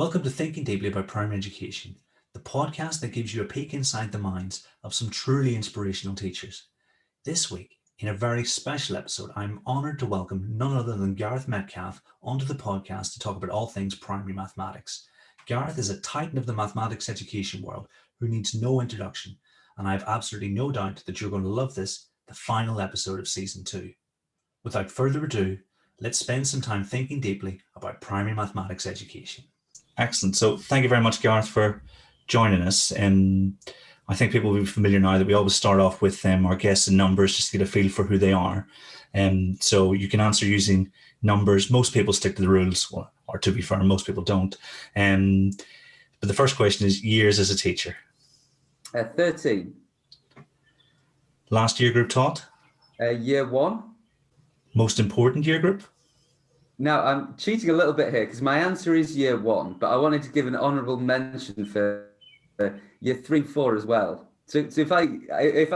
Welcome to Thinking Deeply About Primary Education, the podcast that gives you a peek inside the minds of some truly inspirational teachers. This week, in a very special episode, I'm honoured to welcome none other than Gareth Metcalfe onto the podcast to talk about all things primary mathematics. Gareth is a titan of the mathematics education world who needs no introduction, and I have absolutely no doubt that you're going to love this, the final episode of Season 2. Without further ado, let's spend some time thinking deeply about primary mathematics education. Excellent. So thank you very much, Gareth, for joining us. I think people will be familiar now that we always start off with our guests and numbers just to get a feel for who they are. So you can answer using numbers. Most people stick to the rules, or to be fair, most people don't. But the first question is years as a teacher. 13. Last year group taught? Year 1. Most important year group? Now, I'm cheating a little bit here because my answer is year 1, but I wanted to give an honourable mention for year 3 and 4 as well. So if I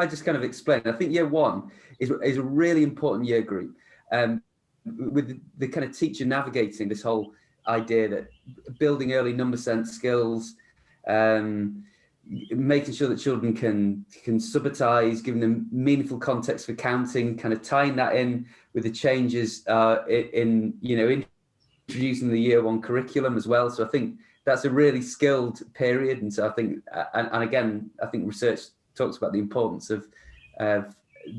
just kind of explain, I think year 1 is a really important year group, with the kind of teacher navigating this whole idea that building early number sense skills, making sure that children can subitize, giving them meaningful context for counting, kind of tying that in with the changes in introducing the year 1 curriculum as well. So I think that's a really skilled period, and so I think, and again, I think research talks about the importance of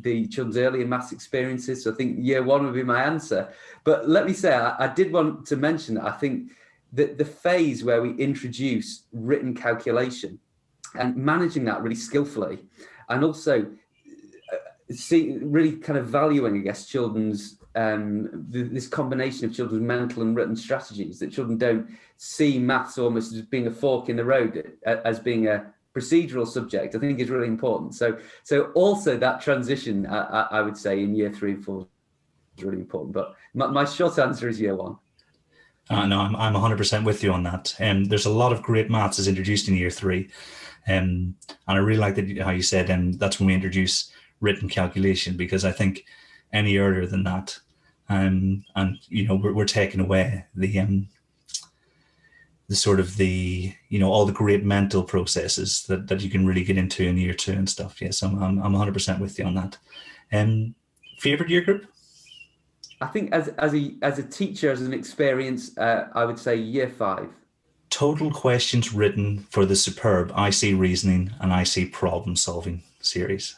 the children's early and maths experiences. So I think year 1 would be my answer. But let me say, I did want to mention that I think that the phase where we introduce written calculation and managing that really skillfully, and also really kind of valuing, I guess, children's this combination of children's mental and written strategies, that children don't see maths almost as being a fork in the road, as being a procedural subject, I think is really important. So also that transition, I would say, in year 3 and 4 is really important. But my short answer is year 1. No, I'm 100% with you on that. There's a lot of great maths is introduced in year 3. And I really like how you said, that's when we introduce written calculation, because I think any earlier than that, we're taking away the sort of all the great mental processes that you can really get into in year 2 and stuff. Yes, I'm 100% with you on that. Favorite year group? I think as a teacher, as an experience, I would say year 5. Total questions written for the superb ISeeReasoning and ISeeProblemSolving series.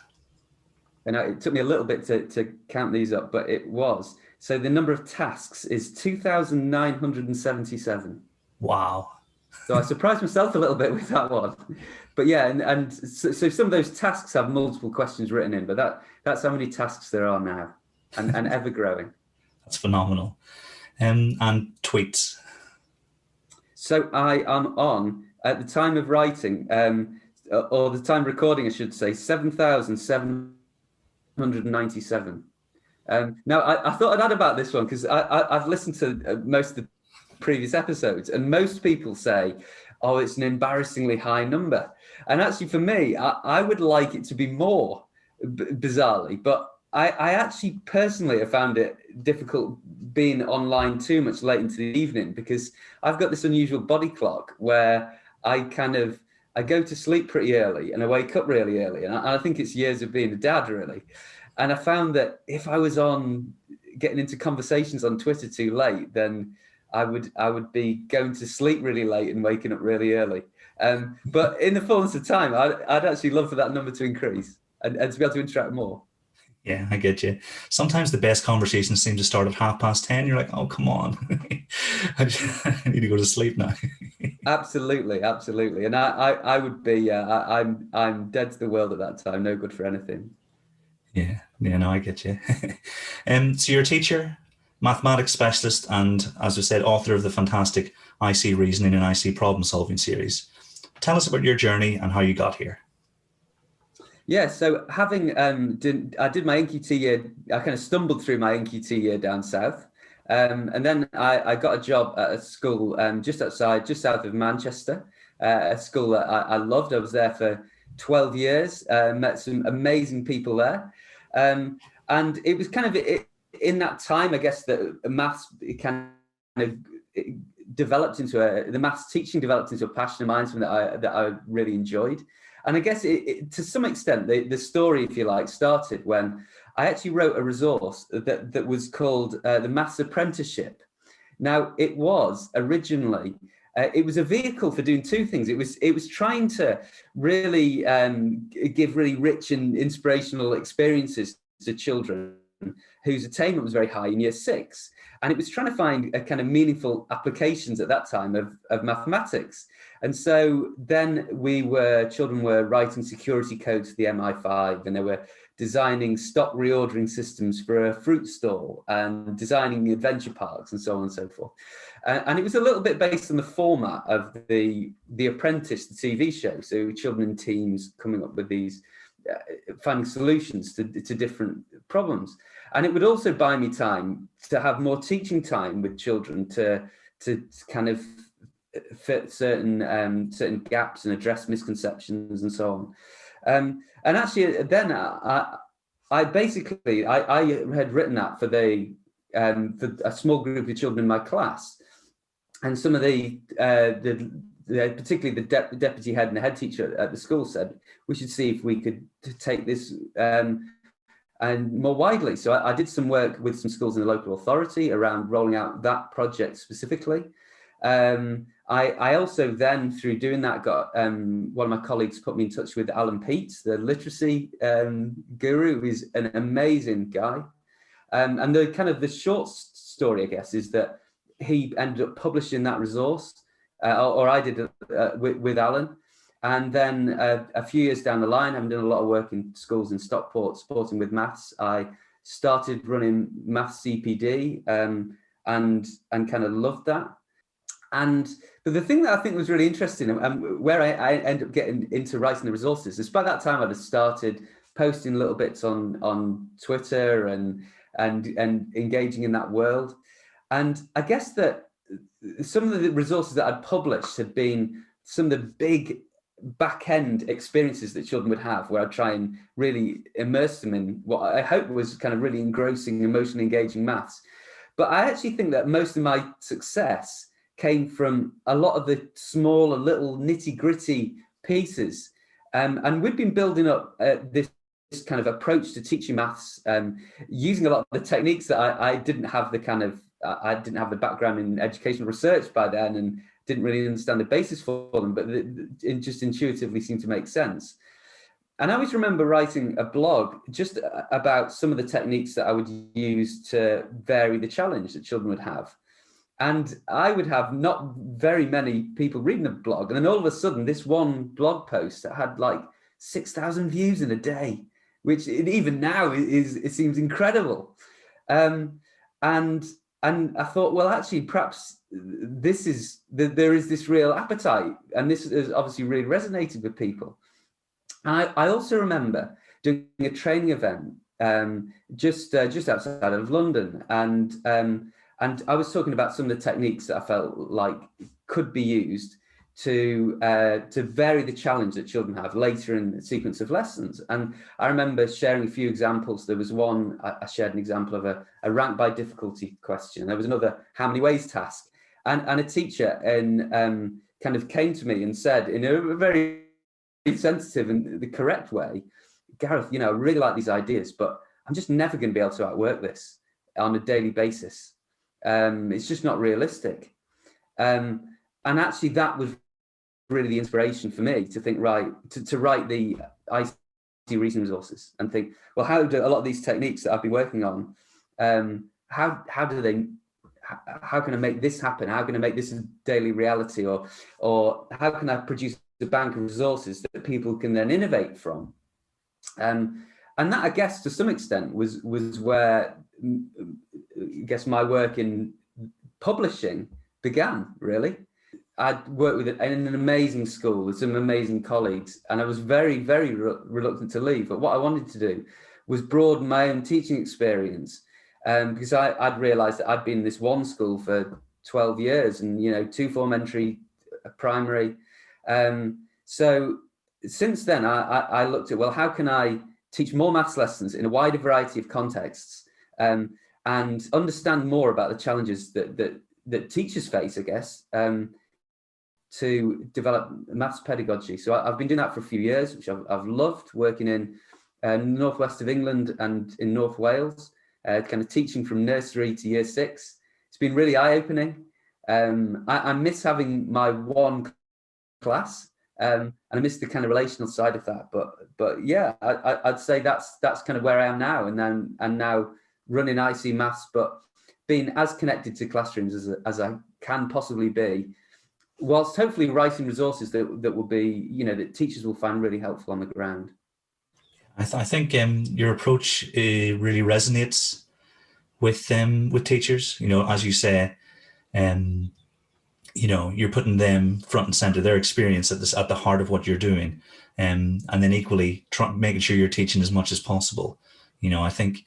And it took me a little bit to count these up, but it was. So the number of tasks is 2,977. Wow. So I surprised myself a little bit with that one. But yeah, and so some of those tasks have multiple questions written in, but that's how many tasks there are now, and ever growing. That's phenomenal. And tweets. So I am on, at the time of writing, or the time of recording, I should say, 7,797. Now, I thought I'd add about this one because I've listened to most of the previous episodes, and most people say, oh, it's an embarrassingly high number. And actually, for me, I would like it to be more, bizarrely, but I actually personally have found it difficult being online too much late into the evening, because I've got this unusual body clock where I go to sleep pretty early and I wake up really early. And I think it's years of being a dad, really. And I found that if I was on getting into conversations on Twitter too late, then I would be going to sleep really late and waking up really early. But in the fullness of time, I'd actually love for that number to increase and to be able to interact more. Yeah, I get you. Sometimes the best conversations seem to start at 10:30. You're like, oh, come on. I need to go to sleep now. Absolutely. And I would be, I'm dead to the world at that time. No good for anything. Yeah, no, I get you. So you're a teacher, mathematics specialist, and as I said, author of the fantastic ISeeReasoning and ISeeProblemSolving series. Tell us about your journey and how you got here. Yeah, so having I did my NQT year, I kind of stumbled through my NQT year down south, and then I got a job at a school just south of Manchester, a school that I loved. I was there for 12 years, met some amazing people there, and it was kind of in that time, I guess, that maths kind of the maths teaching developed into a passion of mine, something that I really enjoyed. And I guess to some extent, the story, if you like, started when I actually wrote a resource that was called the Maths Apprenticeship. Now, it was originally, it was a vehicle for doing two things. It was trying to really give really rich and inspirational experiences to children whose attainment was very high in year 6. And it was trying to find a kind of meaningful applications at that time of mathematics. And so then children were writing security codes for the MI5, and they were designing stock reordering systems for a fruit stall and designing adventure parks and so on and so forth. And it was a little bit based on the format of the Apprentice, the TV show. So children in teams coming up with these, finding solutions to different problems. And it would also buy me time to have more teaching time with children to kind of fit certain gaps and address misconceptions and so on. And actually, then I basically had written that for a small group of children in my class, and some of the particularly the deputy head and the head teacher at the school said we should see if we could take this and more widely. So I did some work with some schools in the local authority around rolling out that project specifically. I also then, through doing that, got one of my colleagues put me in touch with Alan Peets, the literacy guru, who's an amazing guy. And the kind of the short story, I guess, is that he ended up publishing that resource, or I did with Alan. And then a few years down the line, having done a lot of work in schools in Stockport, supporting with maths, I started running Maths CPD and kind of loved that. But the thing that I think was really interesting, and where I ended up getting into writing the resources, is by that time I'd have started posting little bits on Twitter and engaging in that world. And I guess that some of the resources that I'd published had been some of the big back-end experiences that children would have, where I'd try and really immerse them in what I hope was kind of really engrossing, emotionally engaging maths. But I actually think that most of my success came from a lot of the smaller, little nitty-gritty pieces. And we've been building up this kind of approach to teaching maths, using a lot of the techniques that I didn't have I didn't have the background in educational research by then, and didn't really understand the basis for them, but it just intuitively seemed to make sense. And I always remember writing a blog just about some of the techniques that I would use to vary the challenge that children would have. And I would have not very many people reading the blog. And then all of a sudden, this one blog post had like 6,000 views in a day, which even now it seems incredible. And I thought, well, actually, perhaps there is this real appetite, and this has obviously really resonated with people. And I also remember doing a training event just outside of London, and I was talking about some of the techniques that I felt like could be used to vary the challenge that children have later in the sequence of lessons. And I remember sharing a few examples. There was one, I shared an example of a rank by difficulty question. There was another how many ways task. And a teacher kind of came to me and said, in a very sensitive and the correct way, Gareth, I really like these ideas, but I'm just never going to be able to outwork this on a daily basis. It's just not realistic. And actually that was really the inspiration for me to think, to write the ISeeReasoning resources and think, well, how do a lot of these techniques that I've been working on, how can I make this happen? How can I make this a daily reality? Or how can I produce a bank of resources that people can then innovate from? And that, I guess, to some extent was where I guess my work in publishing began, really. I'd worked with an amazing school with some amazing colleagues, and I was very, very reluctant to leave. But what I wanted to do was broaden my own teaching experience, because I'd realised that I'd been in this one school for 12 years, and 2 form entry, primary. So since then, I looked at, well, how can I teach more maths lessons in a wider variety of contexts, and understand more about the challenges that that teachers face, I guess, to develop maths pedagogy. So I've been doing that for a few years, which I've loved, working in northwest of England and in North Wales, kind of teaching from nursery to year 6. It's been really eye-opening. I miss having my one class, and I miss the kind of relational side of that. But yeah, I'd say that's kind of where I am now, and now running IC Maths, but being as connected to classrooms as I can possibly be, whilst hopefully writing resources that will be, that teachers will find really helpful on the ground. I think your approach really resonates with teachers. As you say, you're putting them front and center, their experience at the heart of what you're doing, and then equally making sure you're teaching as much as possible. I think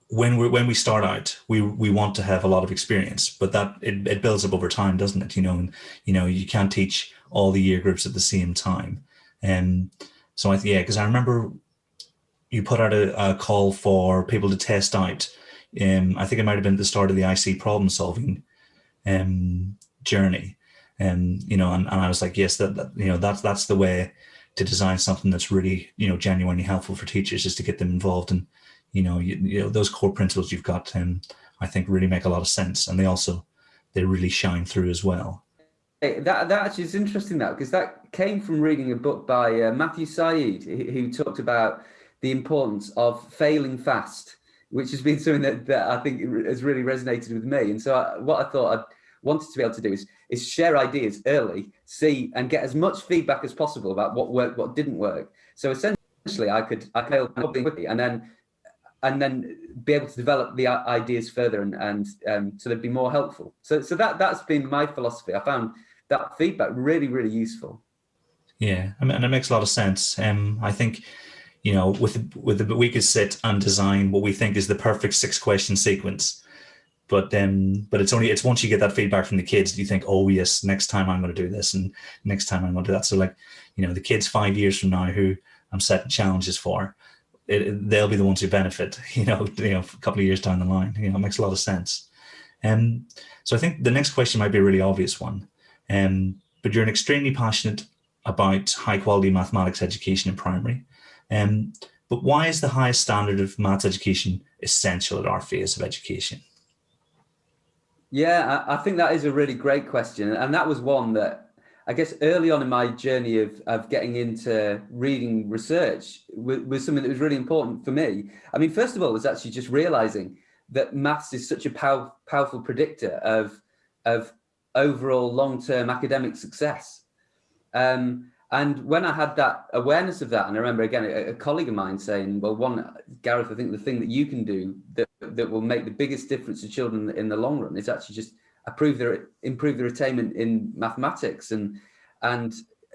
when we start out, we want to have a lot of experience, but that it builds up over time, doesn't it? And you can't teach all the year groups at the same time. So because I remember you put out a call for people to test out. I think it might have been at the start of the IC problem solving journey, and I was like, yes, that's the way to design something that's really genuinely helpful for teachers, is to get them involved, and those core principles you've got, I think really make a lot of sense, and they really shine through as well. That actually is interesting, because that came from reading a book by Matthew Syed, who talked about the importance of failing fast, which has been something that I think has really resonated with me. And so what I thought I wanted to be able to do is share ideas early, see and get as much feedback as possible about what worked, what didn't work. So essentially I could fail quickly and then be able to develop the ideas further and so they'd be more helpful. So that's been my philosophy. I found that feedback really, really useful. Yeah, and it makes a lot of sense. I think, with the we could sit and design what we think is the perfect 6-question sequence, but it's once you get that feedback from the kids that you think, oh yes, next time I'm going to do this, and next time I'm going to do that. So the kids 5 years from now who I'm setting challenges for, they'll be the ones who benefit. A couple of years down the line. It makes a lot of sense. So I think the next question might be a really obvious one, but you're extremely passionate about high quality mathematics education in primary. But why is the highest standard of maths education essential at our phase of education? Yeah, I think that is a really great question. And that was one that I guess early on in my journey of getting into reading research was something that was really important for me. I mean, first of all, was actually just realizing that maths is such a powerful predictor of overall long-term academic success. And when I had that awareness of that, and I remember again a colleague of mine saying, well, Gareth, I think the thing that you can do that will make the biggest difference to children in the long run is actually just improve their attainment in mathematics, and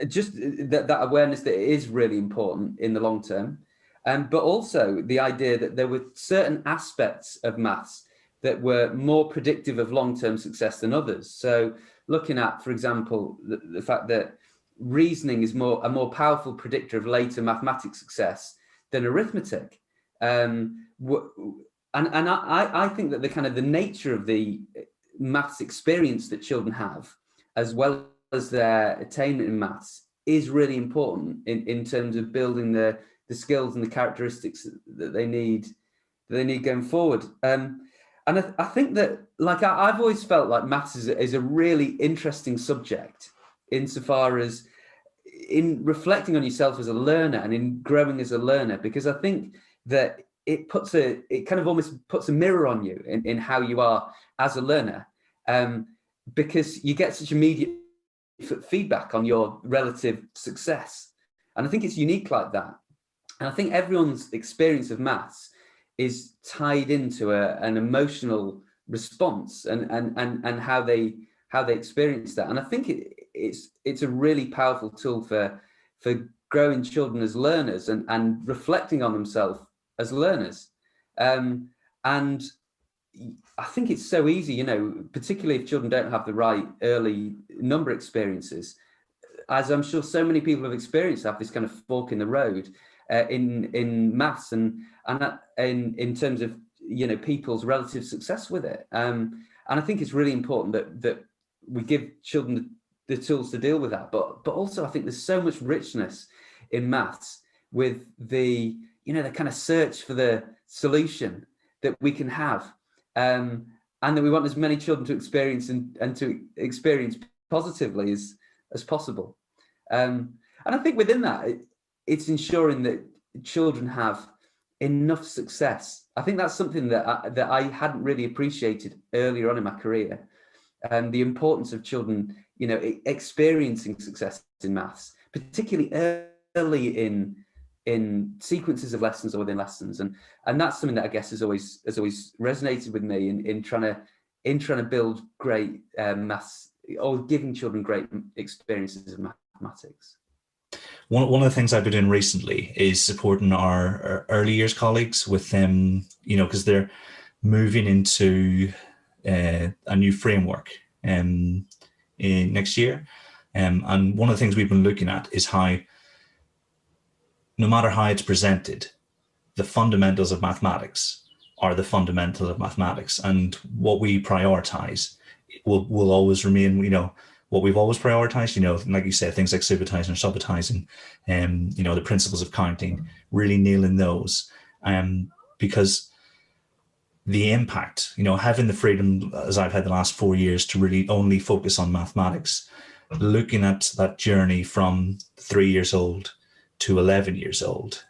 just that awareness that it is really important in the long term. But also the idea that there were certain aspects of maths that were more predictive of long-term success than others. So looking at, for example, the fact that reasoning is a more powerful predictor of later mathematics success than arithmetic. And I think that the nature of the maths experience that children have, as well as their attainment in maths, is really important in terms of building the skills and the characteristics that they need going forward. And I think that, I've always felt like maths is a really interesting subject, insofar as in reflecting on yourself as a learner and in growing as a learner, because I think that it kind of almost puts a mirror on you in how you are as a learner, because you get such immediate feedback on your relative success. And I think it's unique like that. And I think everyone's experience of maths is tied into an emotional response and how they experience that. And I think it's a really powerful tool for growing children as learners and reflecting on themselves as learners. And I think it's so easy, particularly if children don't have the right early number experiences, as I'm sure so many people have experienced, have this kind of fork in the road in maths and in terms of people's relative success with it. And I think it's really important that we give children the tools to deal with that. But also I think there's so much richness in maths with the kind of search for the solution that we can have, and that we want as many children to experience and to experience positively as possible. And I think within that, it's ensuring that children have enough success. I think that's something that I hadn't really appreciated earlier on in my career, and the importance of children, experiencing success in maths, particularly early in sequences of lessons or within lessons, and that's something that I guess has always resonated with me in trying to build great maths, or giving children great experiences of mathematics. One of the things I've been doing recently is supporting our early years colleagues with them, because they're moving into a new framework in next year. And one of the things we've been looking at is how, no matter how it's presented, the fundamentals of mathematics are the fundamentals of mathematics. And what we prioritize will always remain, what we've always prioritized, like you said, things like supertizing or subitizing, the principles of counting, really nailing those, because the impact, having the freedom, as I've had the last 4 years, to really only focus on mathematics, looking at that journey from 3 years old to 11 years old,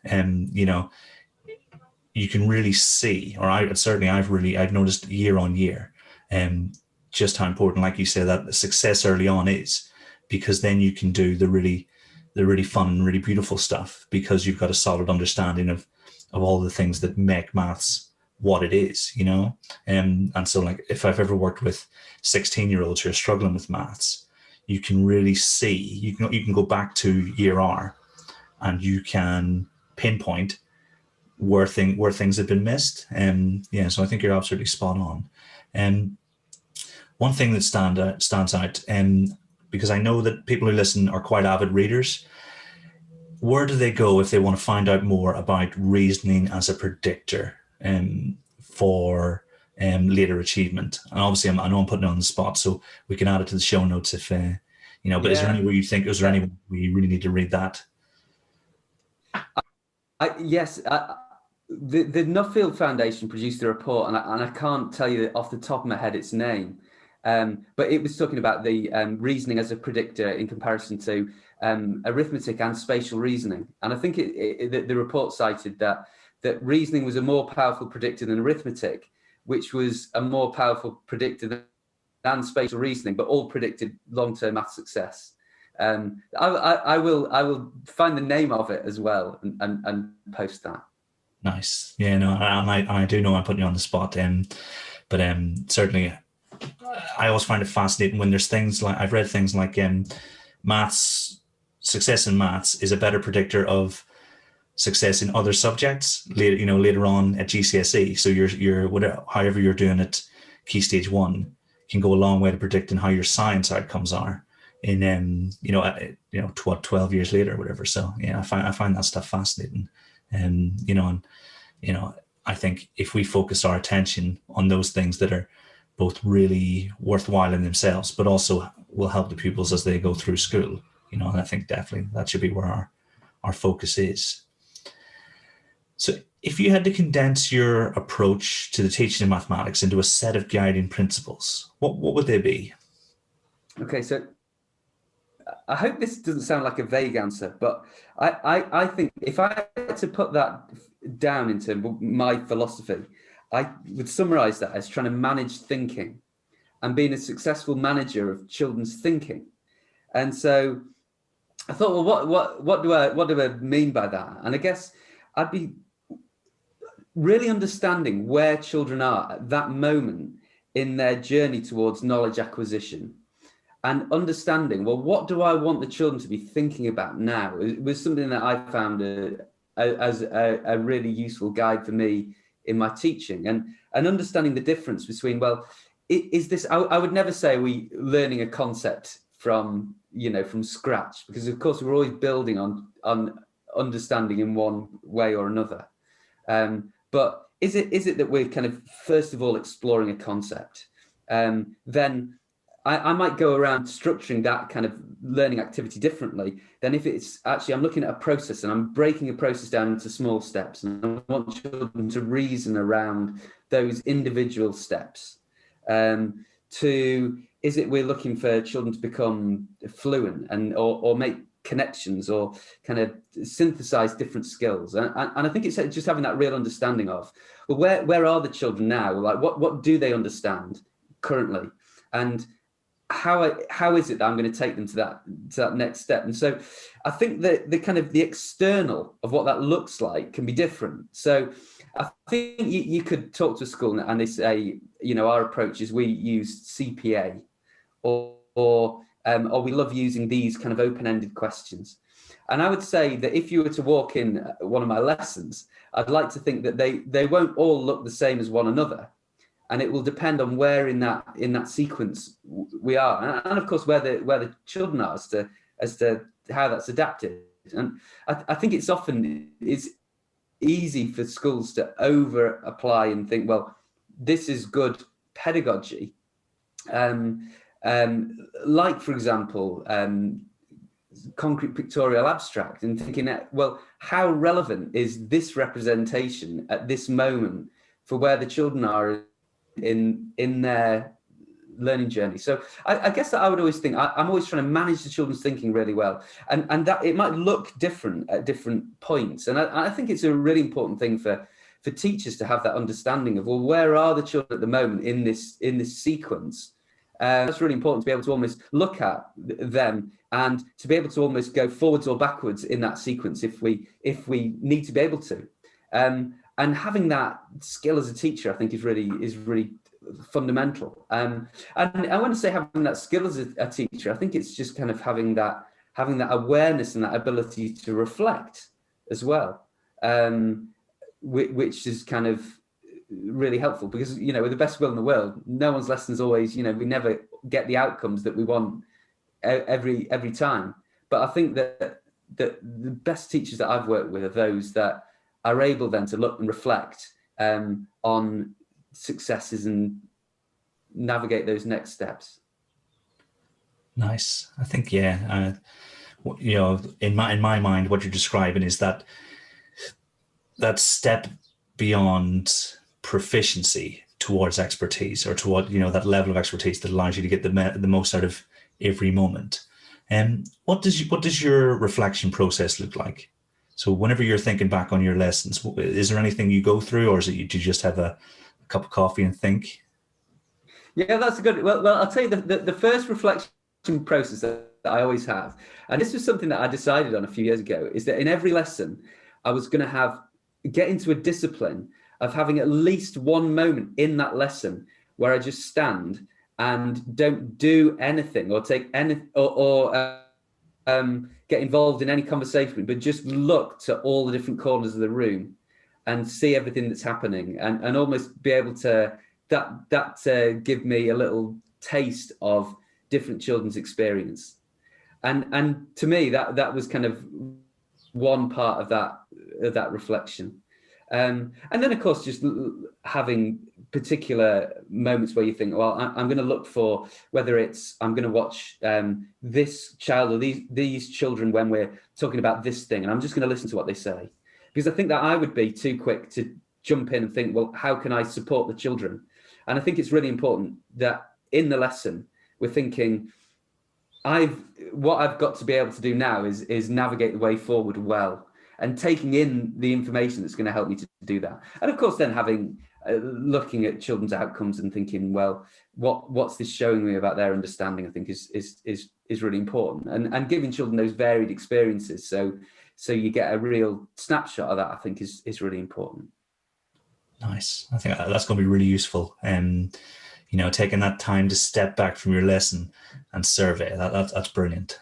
you can really see, or I've noticed year on year, just how important, like you said, that success early on is, because then you can do the really fun and really beautiful stuff, because you've got a solid understanding of all the things that make maths what it is, and so, like, if I've ever worked with 16-year-olds who are struggling with maths, you can really see, you can go back to year R, and you can pinpoint where things have been missed. So I think you're absolutely spot on. One thing that stands out, because I know that people who listen are quite avid readers, where do they go if they want to find out more about reasoning as a predictor for later achievement? And obviously, I know I'm putting it on the spot, so we can add it to the show notes if, but is there anywhere you think, is there anyone we really need to read that? Yes. The Nuffield Foundation produced a report, and I can't tell you off the top of my head its name, but it was talking about the reasoning as a predictor in comparison to arithmetic and spatial reasoning. And I think the report cited that reasoning was a more powerful predictor than arithmetic, which was a more powerful predictor than spatial reasoning, but all predicted long-term math success. I will find the name of it as well and post that. Nice. Yeah, no, I do know I'm putting you on the spot, but certainly I always find it fascinating when there's things like, I've read things like success in maths is a better predictor of success in other subjects later on at GCSE. So your whatever, however you're doing it, Key Stage 1 can go a long way to predicting how your science outcomes are in 12 years later or whatever. So yeah, I find that stuff fascinating. I think if we focus our attention on those things that are both really worthwhile in themselves, but also will help the pupils as they go through school, and I think definitely that should be where our focus is. So if you had to condense your approach to the teaching of mathematics into a set of guiding principles, what would they be? Okay, so I hope this doesn't sound like a vague answer, but I think if I had to put that down into my philosophy, I would summarize that as trying to manage thinking and being a successful manager of children's thinking. And so I thought, well, what do I mean by that? And I guess I'd be really understanding where children are at that moment in their journey towards knowledge acquisition, and understanding, well, what do I want the children to be thinking about now? It was something that I found as a really useful guide for me in my teaching, and understanding the difference between, well, is this, I would never say we learning a concept from scratch, because of course we're always building on understanding in one way or another. But is it that we're kind of first of all exploring a concept, then I might go around structuring that kind of learning activity differently than if it's actually I'm looking at a process and I'm breaking a process down into small steps, and I want children to reason around those individual steps. Is it we're looking for children to become fluent and or make connections or kind of synthesize different skills, and I think it's just having that real understanding of, well, where are the children now, like what do they understand currently, and how is it that I'm going to take them to that next step. And so I think that the kind of the external of what that looks like can be different. So I think you could talk to a school and they say, our approach is we use CPA or we love using these kind of open-ended questions. And I would say that if you were to walk in one of my lessons, I'd like to think that they won't all look the same as one another. And it will depend on where in that sequence we are, and of course where the children are as to how that's adapted. And I think it's easy for schools to over apply and think, well, this is good pedagogy. Like, for example, concrete pictorial abstract, and thinking, well, how relevant is this representation at this moment for where the children are in their learning journey. So I guess that I would always think I'm always trying to manage the children's thinking really well, and that it might look different at different points. And I think it's a really important thing for teachers to have that understanding of, well, where are the children at the moment in this sequence. That's really important to be able to almost look at them and to be able to almost go forwards or backwards in that sequence if we need to be able to. And having that skill as a teacher, I think, is really fundamental. And I want to say having that skill as a teacher, I think it's just kind of having that awareness and that ability to reflect as well, which is kind of really helppful, because with the best will in the world, no one's lessons always, we never get the outcomes that we want every time. But I think that the best teachers that I've worked with are those that are able then to look and reflect on successes and navigate those next steps. Nice. I think, yeah, in my mind, what you're describing is that step beyond proficiency towards expertise, or toward that level of expertise that allows you to get the most out of every moment. And what does your reflection process look like? So whenever you're thinking back on your lessons, is there anything you go through, or is it you just have a cup of coffee and think? Yeah, that's a good. Well, I'll tell you the first reflection process that I always have, and this was something that I decided on a few years ago, is that in every lesson I was going to get into a discipline of having at least one moment in that lesson where I just stand and don't do anything or take any or get involved in any conversation, but just look to all the different corners of the room and see everything that's happening, and almost be able to give me a little taste of different children's experience. And to me, that was kind of one part of that reflection. And then, of course, just having particular moments where you think, well, I'm going to look for whether it's I'm going to watch this child or these children when we're talking about this thing, and I'm just going to listen to what they say, because I think that I would be too quick to jump in and think, well, how can I support the children? And I think it's really important that in the lesson we're thinking, what I've got to be able to do now is navigate the way forward well, and taking in the information that's going to help me to do that. And of course, then looking at children's outcomes and thinking, well, what's this showing me about their understanding, I think is really important. And giving children those varied experiences, so you get a real snapshot of that, I think is really important. Nice. I think that's going to be really useful. Taking that time to step back from your lesson and survey, that's brilliant.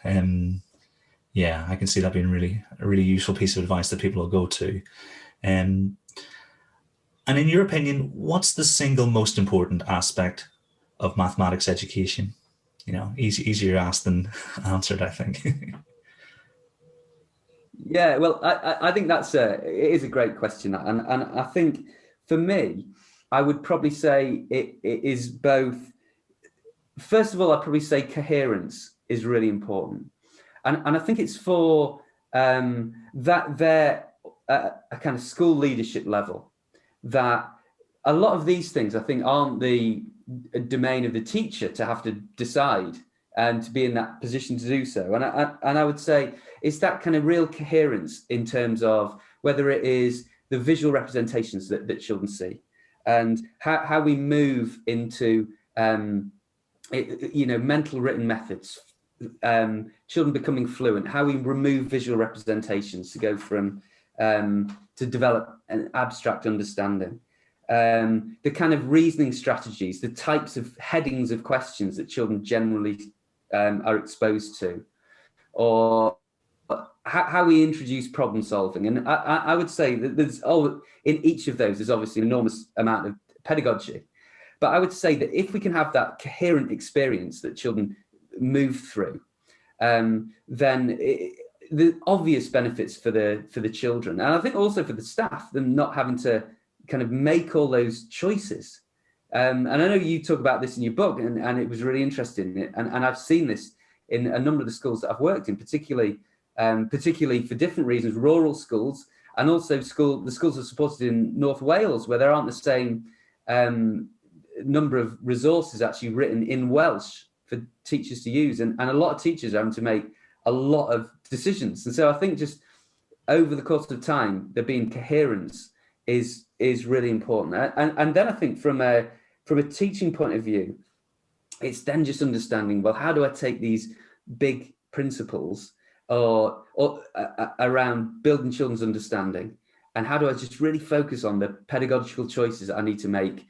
Yeah, I can see that being a really useful piece of advice that people will go to. And in your opinion, what's the single most important aspect of mathematics education? Easier asked than answered, I think. Yeah, well, I think it is a great question, and I think for me, I would probably say it is both first of all, I'd probably say coherence is really important. And I think it's for that they're a kind of school leadership level, that a lot of these things, I think, aren't the domain of the teacher to have to decide and to be in that position to do so. And I would say it's that kind of real coherence in terms of whether it is the visual representations that children see, and how we move into mental written methods, children becoming fluent, how we remove visual representations to go from to develop an abstract understanding, the kind of reasoning strategies, the types of headings of questions that children generally are exposed to, or how we introduce problem solving. And I would say that there's in each of those there's obviously an enormous amount of pedagogy, but I would say that if we can have that coherent experience that children move through, then the obvious benefits for the children, and I think also for the staff, them not having to kind of make all those choices. And I know you talk about this in your book, and it was really interesting. And I've seen this in a number of the schools that I've worked in, particularly for different reasons, rural schools, and also the schools are supported in North Wales, where there aren't the same number of resources actually written in Welsh for teachers to use. And a lot of teachers are having to make a lot of decisions. And so I think just over the course of time, there being coherence is really important. And then I think from a teaching point of view, it's then just understanding, well, how do I take these big principles or around building children's understanding, and how do I just really focus on the pedagogical choices I need to make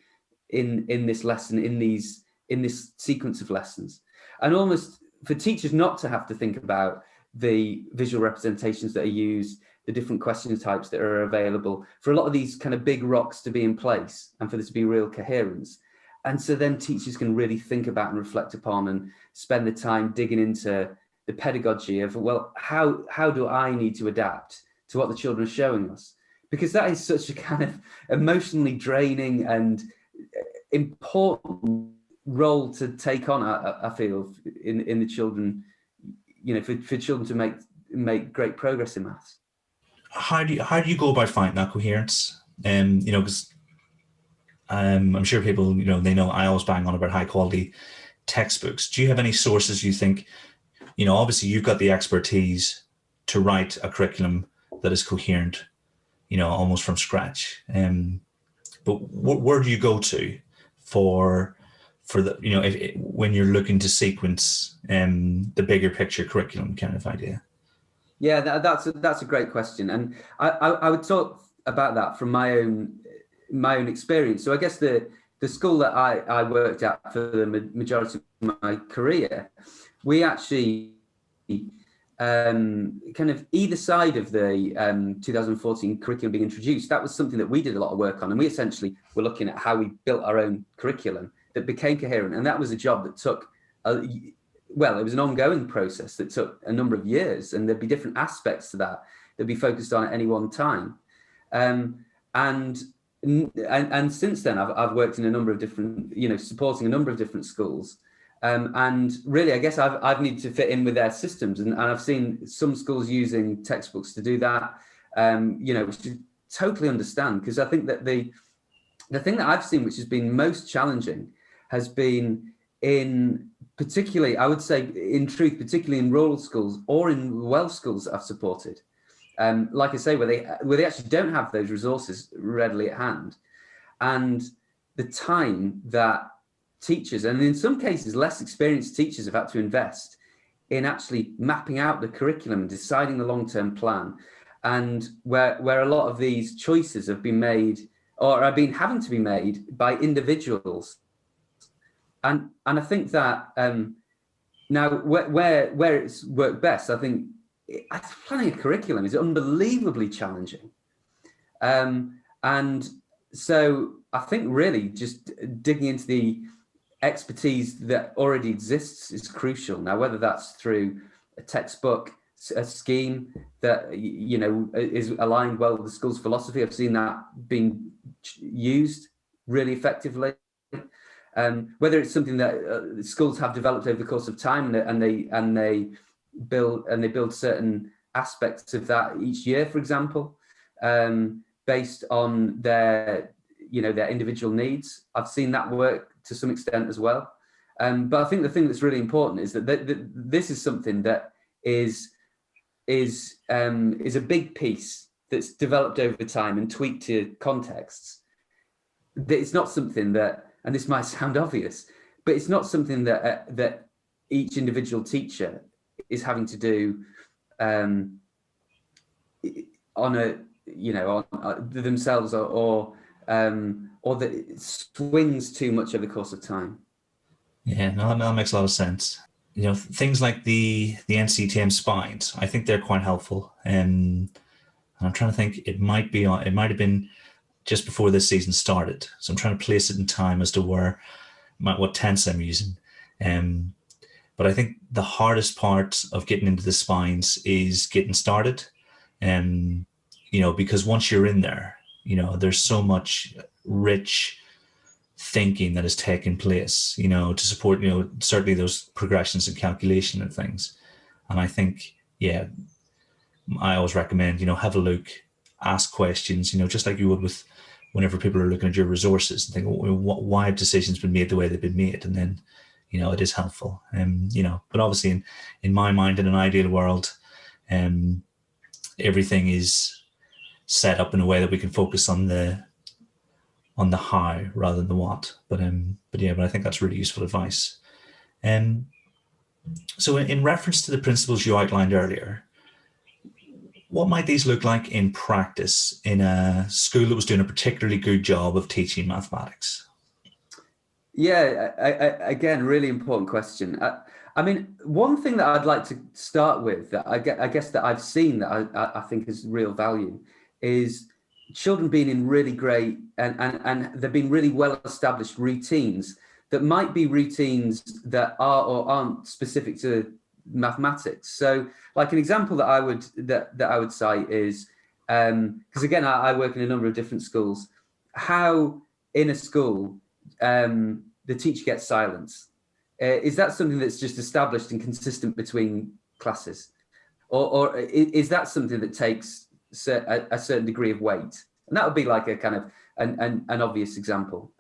in this lesson, in this sequence of lessons, and almost for teachers not to have to think about the visual representations that are used, the different question types that are available, for a lot of these kind of big rocks to be in place and for there to be real coherence. And so then teachers can really think about and reflect upon and spend the time digging into the pedagogy of, well, how do I need to adapt to what the children are showing us? Because that is such a kind of emotionally draining and important role to take on, I feel, in the children, for children to make great progress in maths. How do you go about finding that coherence? Because I'm sure people, they know I always bang on about high quality textbooks. Do you have any sources you think, obviously you've got the expertise to write a curriculum that is coherent, almost from scratch. But where do you go to for the, when you're looking to sequence the bigger picture curriculum kind of idea? Yeah, that's a great question, and I would talk about that from my own experience. So I guess the school that I worked at for the majority of my career, we actually kind of either side of the 2014 curriculum being introduced, that was something that we did a lot of work on, and we essentially were looking at how we built our own curriculum that became coherent, and that was a job that took it was an ongoing process that took a number of years, and there'd be different aspects to that that'd be focused on at any one time. And since then, I've worked in a number of different, supporting a number of different schools. And really, I guess I've needed to fit in with their systems, and I've seen some schools using textbooks to do that, which I totally understand, because I think that the thing that I've seen, which has been most challenging, has been particularly in rural schools or in Welsh schools that I've supported. Like I say, where they actually don't have those resources readily at hand, and the time that teachers, and in some cases less experienced teachers, have had to invest in actually mapping out the curriculum and deciding the long-term plan, and where a lot of these choices have been made or are having to be made by individuals. And I think that now where it's worked best, I think planning a curriculum is unbelievably challenging. And so I think really just digging into the expertise that already exists is crucial. Now, whether that's through a textbook, a scheme that is aligned well with the school's philosophy, I've seen that being used really effectively. whether it's something that schools have developed over the course of time, and they build certain aspects of that each year, for example, based on their individual needs. I've seen that work to some extent as well. But I think the thing that's really important is that this is something that is a big piece that's developed over time and tweaked to contexts. It's not something that, and this might sound obvious, but it's not something that each individual teacher is having to do themselves, or that it swings too much over the course of time. Yeah, no, that makes a lot of sense. Things like the NCTM spines, I think they're quite helpful. And I'm trying to think, it might have been just before this season started. So I'm trying to place it in time as to what tense I'm using. But I think the hardest part of getting into the spines is getting started. Because once you're in there, there's so much rich thinking that is taking place, to support, certainly those progressions in calculation and things. And I think, I always recommend, have a look, ask questions, just like you would with whenever people are looking at your resources and think, why have decisions been made the way they've been made? And then, it is helpful. But obviously in my mind, in an ideal world, everything is set up in a way that we can focus on the how rather than the what. But I think that's really useful advice. So in reference to the principles you outlined earlier, what might these look like in practice in a school that was doing a particularly good job of teaching mathematics? Yeah, again, really important question. I mean, one thing that I'd like to start with, that I guess that I've seen that I think is real value, is children being in really great and they've been really well established routines that might be routines that are or aren't specific to mathematics. So, like an example that I would cite is, because again, I work in a number of different schools, how in a school the teacher gets silence. Is that something that's just established and consistent between classes, or is that something that takes a certain degree of weight? And that would be like a kind of an obvious example.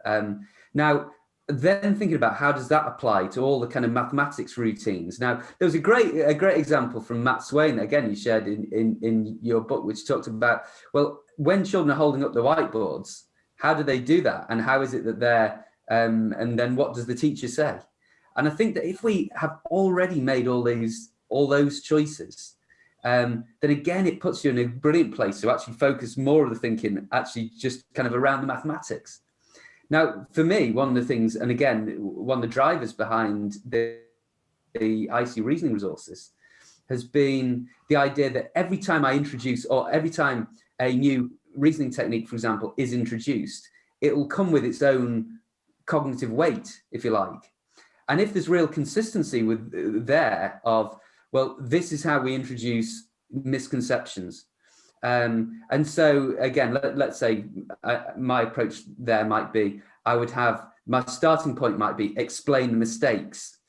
Now, then thinking about how does that apply to all the kind of mathematics routines. Now, there was a great example from Matt Swain, again, you shared in your book, which talked about, well, when children are holding up the whiteboards, how do they do that? And how is it that they're, and then what does the teacher say? And I think that if we have already made all those choices, then again, it puts you in a brilliant place to actually focus more of the thinking actually just kind of around the mathematics. Now, for me, one of the things, and again, one of the drivers behind the ISeeReasoning resources has been the idea that every time I introduce, or every time a new reasoning technique, for example, is introduced, it will come with its own cognitive weight, if you like. And if there's real consistency of, well, this is how we introduce misconceptions. And so again, let's say my approach there might be, I would have, my starting point might be explain the mistakes.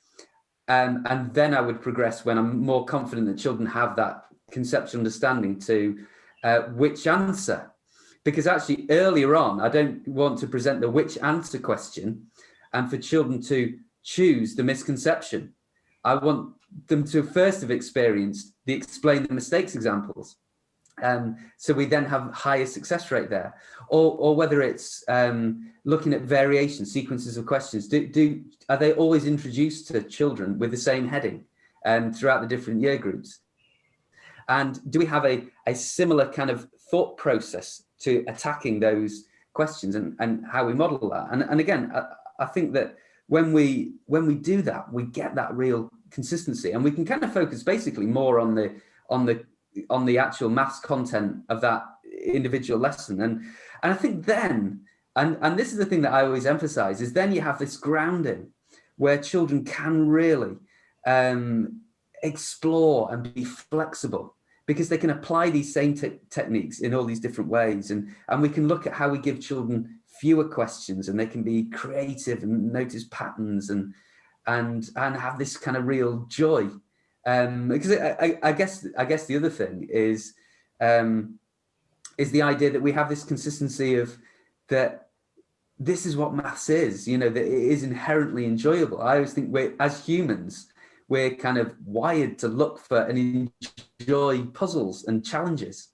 And then I would progress when I'm more confident that children have that conceptual understanding to which answer. Because actually earlier on, I don't want to present the which answer question and for children to choose the misconception. I want them to first have experienced the explain the mistakes examples. So we then have higher success rate there, or whether it's looking at variation sequences of questions. Are they always introduced to children with the same heading throughout the different year groups? And do we have a similar kind of thought process to attacking those questions and how we model that? And again, I think that when we do that, we get that real consistency, and we can kind of focus basically more on the actual maths content of that individual lesson. And I think then, and this is the thing that I always emphasize, is then you have this grounding where children can really explore and be flexible, because they can apply these same techniques in all these different ways. And we can look at how we give children fewer questions, and they can be creative and notice patterns and have this kind of real joy. Because I guess the other thing is the idea that we have this consistency of that this is what maths is, that it is inherently enjoyable. I always think as humans, we're kind of wired to look for and enjoy puzzles and challenges.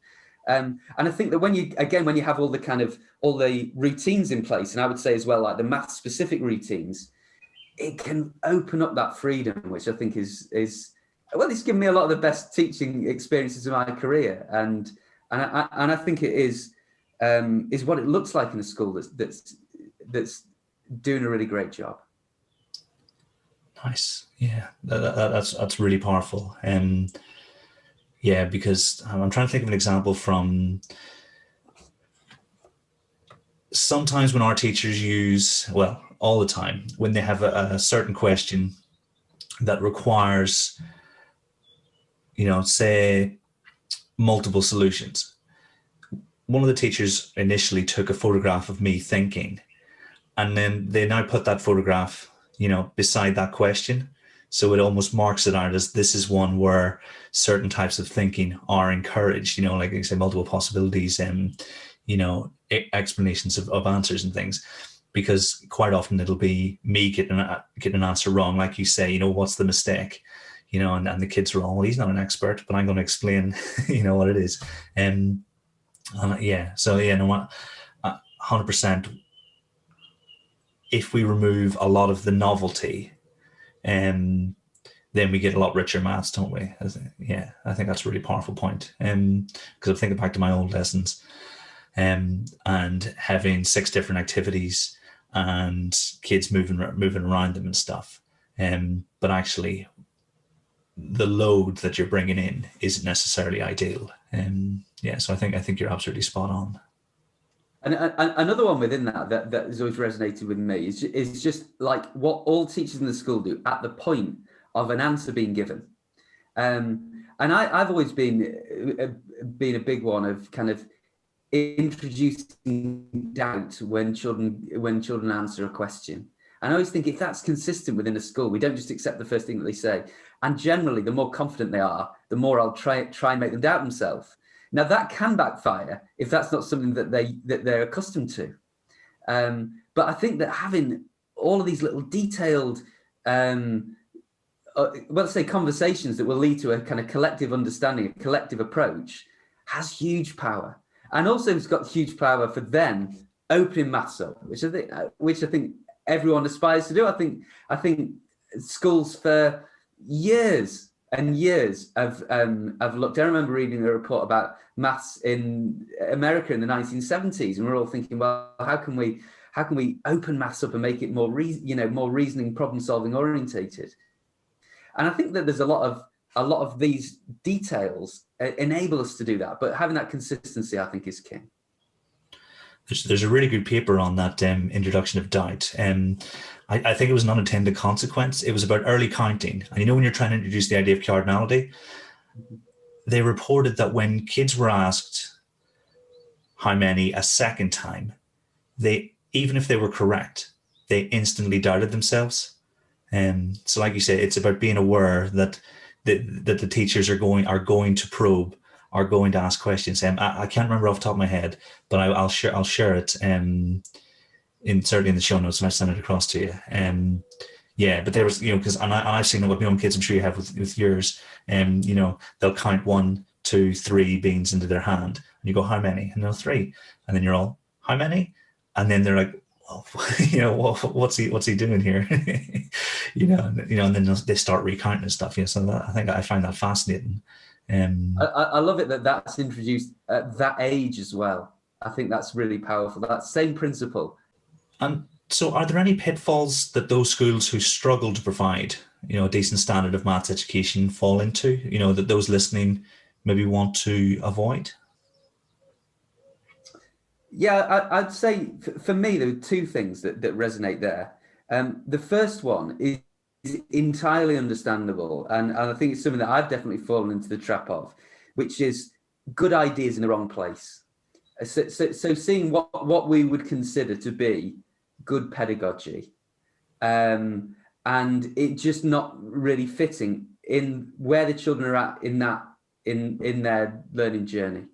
And I think that when you have all the routines in place, and I would say as well, like the math specific routines, it can open up that freedom, which I think is it's given me a lot of the best teaching experiences of my career. And I think it is what it looks like in a school that's doing a really great job. Nice. Yeah, that's really powerful. Yeah, because I'm trying to think of an example from sometimes when our teachers use, well, all the time, when they have a certain question that requires, say, multiple solutions. One of the teachers initially took a photograph of me thinking, and then they now put that photograph, beside that question. So it almost marks it out as this is one where certain types of thinking are encouraged, like you say, multiple possibilities and, explanations of answers and things. Because quite often it'll be me getting an answer wrong. Like you say, what's the mistake? And the kids are all, well, he's not an expert, but I'm going to explain, what it is. So 100%. If we remove a lot of the novelty, then we get a lot richer maths, don't we? Yeah, I think that's a really powerful point. Because I'm thinking back to my old lessons, and having 6 different activities and kids moving around them and stuff. But actually, the load that you're bringing in isn't necessarily ideal. So I think you're absolutely spot on. And another one within that has always resonated with me is just like what all teachers in the school do at the point of an answer being given. And I've always been a big one of kind of introducing doubt when children answer a question. And I always think if that's consistent within a school, we don't just accept the first thing that they say. And generally, the more confident they are, the more I'll try and make them doubt themselves. Now that can backfire if that's not something that they're accustomed to. But I think that having all of these little detailed, let's say conversations that will lead to a kind of collective understanding, a collective approach, has huge power. And also it's got huge power for then opening maths up, which I think everyone aspires to do. I think schools for years and years have looked. I remember reading a report about maths in America in the 1970s, and we're all thinking, well, how can we open maths up and make it more reasoning, problem solving orientated? And I think that there's a lot of these details enable us to do that, but having that consistency, I think, is key. There's a really good paper on that introduction of doubt. I think it was an unintended consequence. It was about early counting. And when you're trying to introduce the idea of cardinality, they reported that when kids were asked how many a second time, even if they were correct, they instantly doubted themselves. So like you say, it's about being aware that the teachers are going to probe, are going to ask questions. I can't remember off the top of my head, but I'll share it certainly in the show notes, and I send it across to you. But there was, because I've seen it with my own kids, I'm sure you have with yours. They'll count 1, 2, 3 beans into their hand, and you go, how many? And they'll 3, and then you're all, how many? And then they're like, what's he doing here? And then they start recounting and stuff. So I think I find that fascinating. I love it that that's introduced at that age as well. I think that's really powerful. That same principle. And so are there any pitfalls that those schools who struggle to provide, a decent standard of maths education fall into, that those listening maybe want to avoid? Yeah, I'd say for me, there are 2 things that resonate there. The first one is entirely understandable. And I think it's something that I've definitely fallen into the trap of, which is good ideas in the wrong place. So seeing what we would consider to be good pedagogy, and it just not really fitting in where the children are at in their learning journey.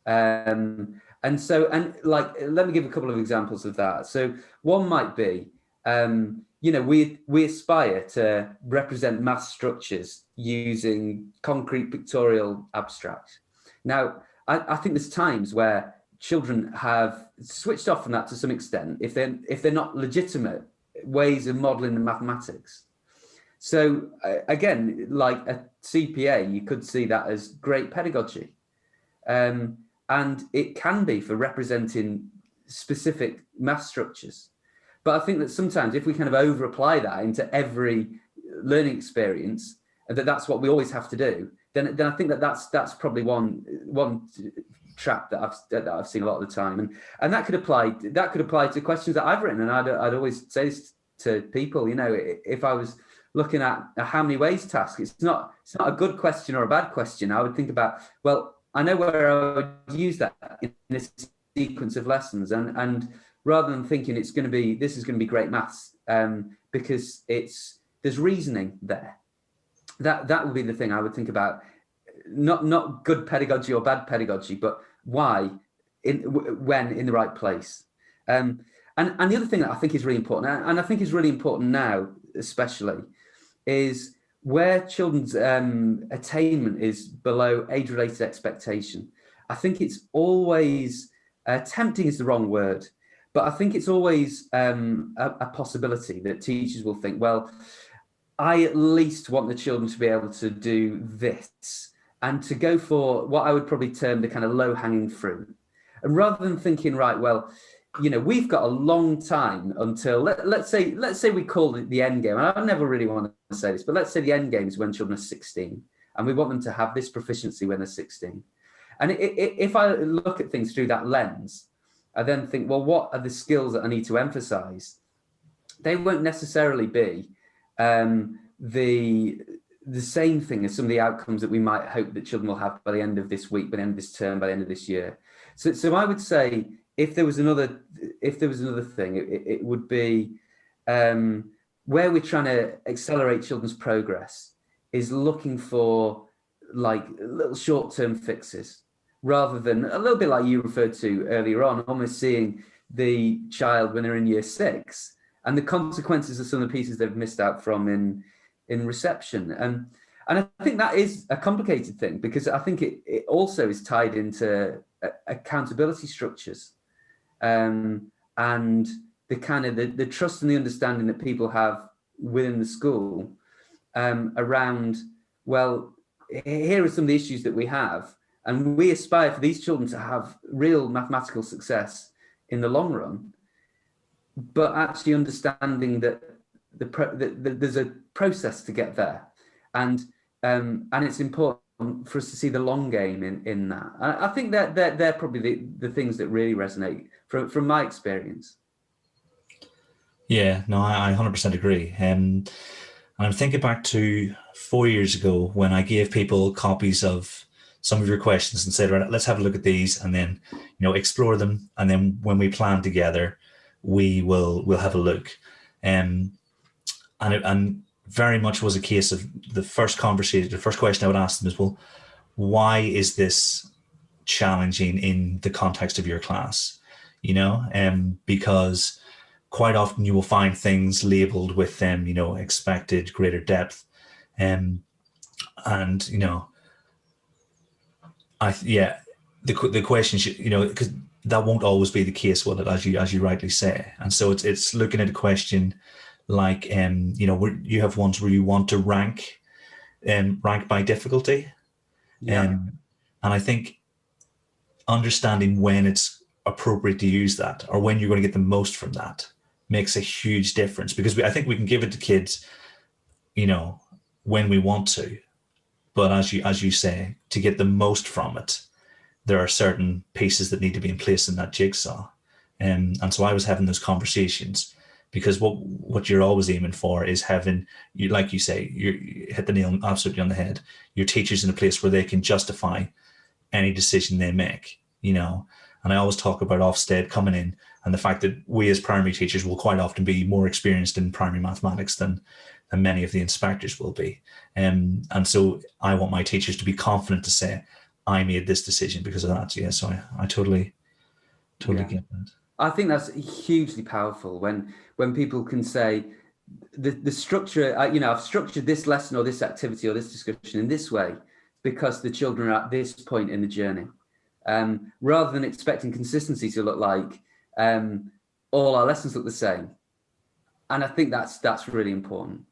And let me give a couple of examples of that. So one might be, we aspire to represent math structures using concrete pictorial abstract. Now, I think there's times where children have switched off from that to some extent if they're not legitimate ways of modelling the mathematics. So again, like a CPA, you could see that as great pedagogy. And it can be for representing specific math structures. But I think that sometimes if we kind of over apply that into every learning experience, and that's what we always have to do, then I think that's probably one trap that I've seen a lot of the time, and that could apply to questions that I've written. And I'd always say this to people, if I was looking at a how many ways task, it's not a good question or a bad question. I would think about, well, I know where I would use that in this sequence of lessons, and rather than thinking this is going to be great maths, because there's reasoning there. That would be the thing I would think about, not good pedagogy or bad pedagogy, but why, when in the right place. And the other thing that I think is really important, and I think is really important now especially, is where children's attainment is below age-related expectation. I think it's always, tempting is the wrong word, but I think it's always a possibility that teachers will think, well, I at least want the children to be able to do this, and to go for what I would probably term the kind of low-hanging fruit. And rather than thinking, right, well, we've got a long time until, let's say we call it the end game. And I never really want to say this, but let's say the end game is when children are 16, and we want them to have this proficiency when they're 16. And if I look at things through that lens, I then think, well, what are the skills that I need to emphasize? They won't necessarily be the same thing as some of the outcomes that we might hope that children will have by the end of this week, by the end of this term, by the end of this year. So I would say, if there was another thing, it would be where we're trying to accelerate children's progress is looking for like little short-term fixes, rather than a little bit like you referred to earlier on, almost seeing the child when they're in year 6 and the consequences of some of the pieces they've missed out from in reception. And I think that is a complicated thing, because I think it also is tied into accountability structures, and the kind of the trust and the understanding that people have within the school around, well, here are some of the issues that we have, and we aspire for these children to have real mathematical success in the long run, but actually understanding that there's a process to get there, and it's important for us to see the long game in that. I think that they're probably the things that really resonate from my experience. Yeah, no, I 100% agree. And I'm thinking back to 4 years ago when I gave people copies of some of your questions and said, right, let's have a look at these, and then explore them, and then when we plan together, we'll have a look. And very much was a case of the first question I would ask them is, well, why is this challenging in the context of your class? Because quite often you will find things labeled with them, expected greater depth. The question should, because that won't always be the case, will it, as you rightly say. And so it's looking at a question like, you have ones where you want to rank by difficulty. Yeah. And I think understanding when it's appropriate to use that, or when you're going to get the most from that, makes a huge difference, because I think we can give it to kids, when we want to, but as you say, to get the most from it, there are certain pieces that need to be in place in that jigsaw. And so I was having those conversations, because what you're always aiming for is having, like you say, you hit the nail absolutely on the head, your teachers in a place where they can justify any decision they make, And I always talk about Ofsted coming in and the fact that we as primary teachers will quite often be more experienced in primary mathematics than many of the inspectors will be. And so I want my teachers to be confident to say, I made this decision because of that. Yeah, so I totally get that. I think that's hugely powerful when people can say the structure, I've structured this lesson or this activity or this discussion in this way because the children are at this point in the journey, rather than expecting consistency to look like all our lessons look the same. And I think that's really important.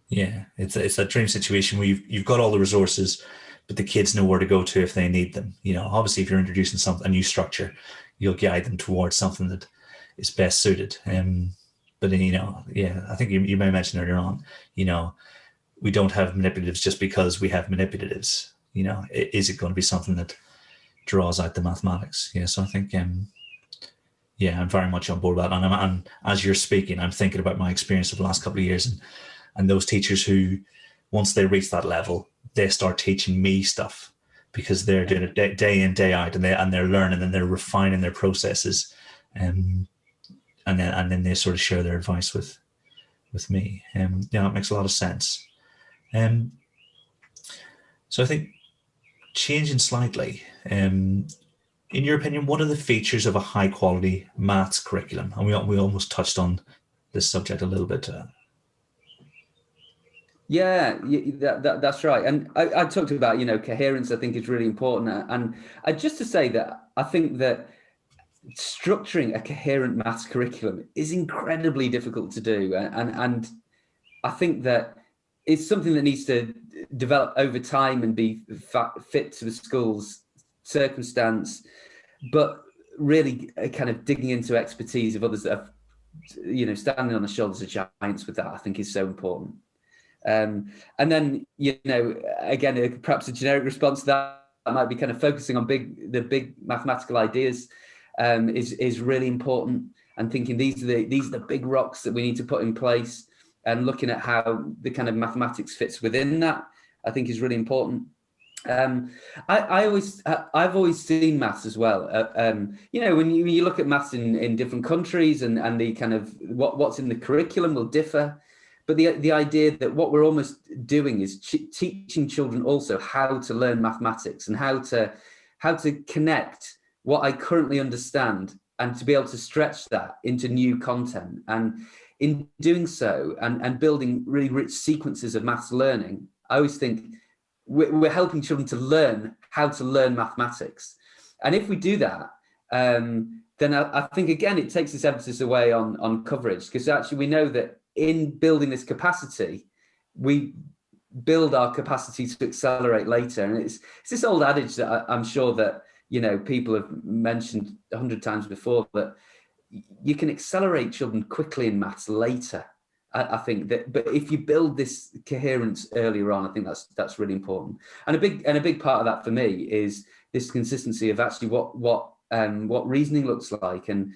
Yeah, it's that dream situation where you've got all the resources, but the kids know where to go to if they need them. Obviously, if you're introducing a new structure, you'll guide them towards something that is best suited. But then, I think you may mention earlier on, we don't have manipulatives just because we have manipulatives. Is it going to be something that draws out the mathematics? Yeah, so I think, I'm very much on board with that. And as you're speaking, I'm thinking about my experience of the last couple of years and those teachers who, once they reach that level, they start teaching me stuff because they're doing it day in, day out, and they're learning and they're refining their processes, and then they sort of share their advice with me. It makes a lot of sense. So I think changing slightly, in your opinion, what are the features of a high quality maths curriculum? And we almost touched on this subject a little bit. Yeah, that's right. And I talked about, coherence, I think is really important. And just to say that I think that structuring a coherent maths curriculum is incredibly difficult to do. And I think that it's something that needs to develop over time and be fit to the school's circumstance, but really kind of digging into expertise of others that have, standing on the shoulders of giants with that, I think is so important. And then, again, perhaps a generic response to that might be kind of focusing on the big mathematical ideas is really important, and thinking these are the big rocks that we need to put in place, and looking at how the kind of mathematics fits within that, I think is really important. I've always seen maths as well. When you look at maths in different countries and the kind of what's in the curriculum will differ. But the idea that what we're almost doing is teaching children also how to learn mathematics and how to connect what I currently understand and to be able to stretch that into new content. And in doing so and building really rich sequences of maths learning, I always think we're helping children to learn how to learn mathematics. And if we do that, then I think, again, it takes this emphasis away on coverage, because actually we know that in building this capacity, we build our capacity to accelerate later. And it's this old adage that I'm sure that, people have mentioned 100 times before, that you can accelerate children quickly in maths later. I think that, but if you build this coherence earlier on, I think that's really important. And a big part of that for me is this consistency of actually what reasoning looks like, and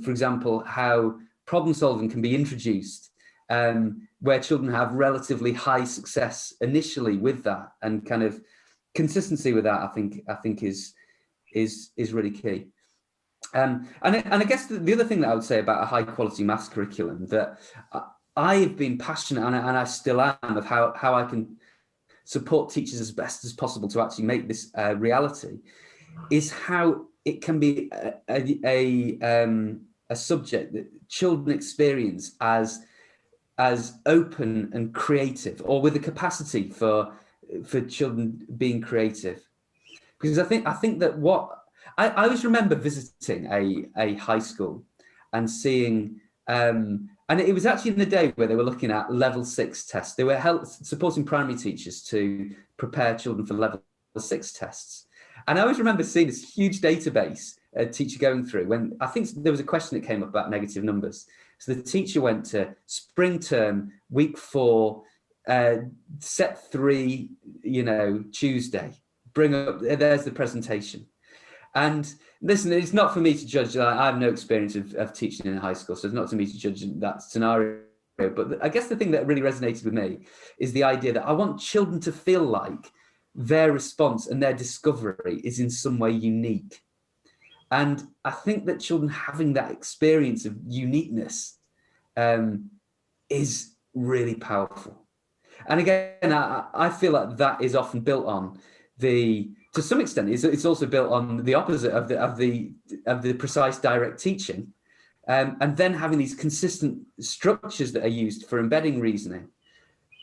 for example, how problem solving can be introduced, where children have relatively high success initially with that, and kind of consistency with that, I think is really key. And I guess the other thing that I would say about a high quality maths curriculum that I've been passionate, and I still am, of how I can support teachers as best as possible to actually make this reality, is how it can be a subject that children experience as open and creative, or with the capacity for children being creative. Because I think that I always remember visiting a high school and seeing, and it was actually in the day where they were looking at level 6 tests. They were supporting primary teachers to prepare children for level 6 tests. And I always remember seeing this huge database a teacher going through, when I think there was a question that came up about negative numbers. So the teacher went to spring term, week 4, set 3, Tuesday, bring up, there's the presentation. And listen, it's not for me to judge. I have no experience of teaching in a high school, so it's not for me to judge that scenario. But I guess the thing that really resonated with me is the idea that I want children to feel like their response and their discovery is in some way unique. And I think that children having that experience of uniqueness is really powerful. And again, I feel like that is often built on to some extent, it's also built on the opposite of the precise direct teaching, and then having these consistent structures that are used for embedding reasoning,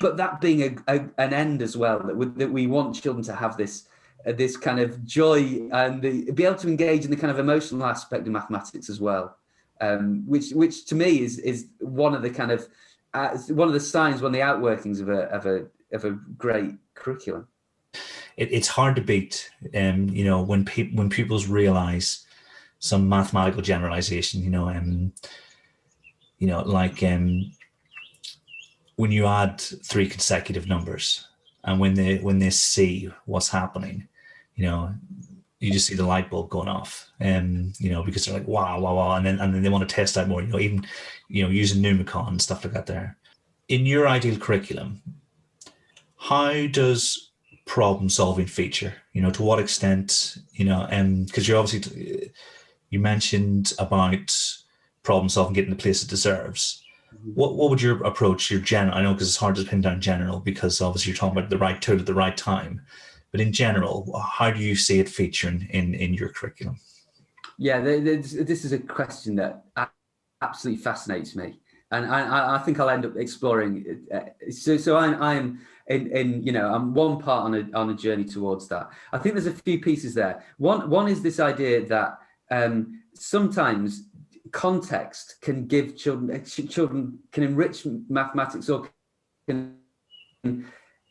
but that being an end as well, that we want children to have this kind of joy and be able to engage in the kind of emotional aspect of mathematics as well, which to me is one of the kind of one of the signs, one of the outworkings of a great curriculum. It's hard to beat, when pupils realize some mathematical generalization, like when you add three consecutive numbers, and when they see what's happening, you just see the light bulb going off, because they're like, wow, and then they want to test out more, even using Numicon and stuff like that there. In your ideal curriculum, how does problem solving feature? To what extent, because you mentioned about problem solving getting the place it deserves. What would your approach, your general? I know, because it's hard to pin down general, because obviously you're talking about the right tool at the right time. But in general, how do you see it featuring in your curriculum? Yeah, this is a question that absolutely fascinates me, and I think I'll end up exploring. So I'm I'm one part on a journey towards that. I think there's a few pieces there. One is this idea that sometimes context can give children can enrich mathematics, or